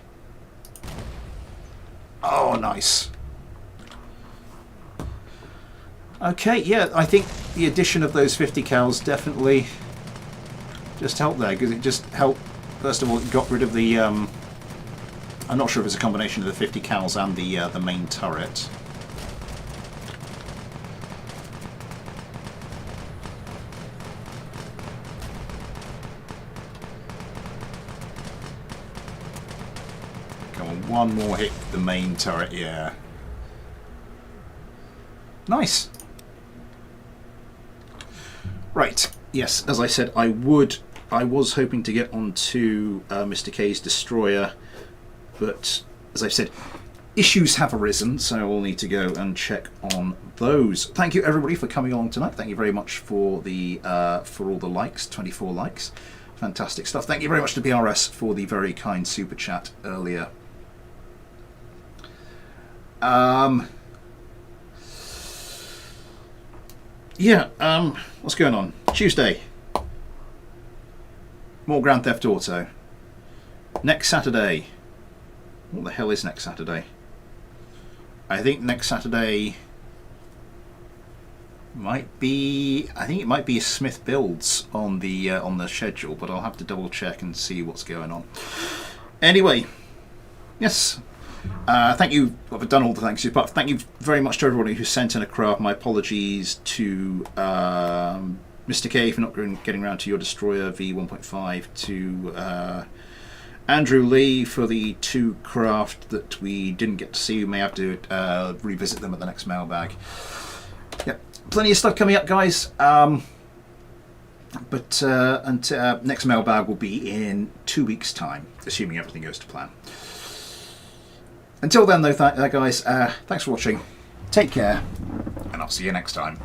A: Oh, nice. Okay, yeah, I think the addition of those 50 cals definitely just helped there, because it just helped. First of all, it got rid of the I'm not sure if it's a combination of the 50 cals and the main turret. Come on, one more hit the main turret, yeah. Nice. Right, yes, as I said, I was hoping to get onto Mr. K's destroyer, but as I've said, issues have arisen, so I will need to go and check on those. Thank you everybody for coming along tonight. Thank you very much for the for all the likes, 24 likes. Fantastic stuff. Thank you very much to BRS for the very kind super chat earlier. Yeah, what's going on? Tuesday. More Grand Theft Auto. Next Saturday. What the hell is next Saturday? I think next Saturday might be. I think it might be a Smith Builds on the schedule, but I'll have to double check and see what's going on. Anyway, yes. Thank you. I've done all the thanks, but thank you very much to everybody who sent in a craft. My apologies to Mr. K for not getting around to your destroyer V1.5, to Andrew Lee for the 2 craft that we didn't get to see. We may have to revisit them at the next mailbag. Yep, plenty of stuff coming up, guys. But next mailbag will be in 2 weeks' time, assuming everything goes to plan. Until then, though, guys, thanks for watching. Take care, and I'll see you next time.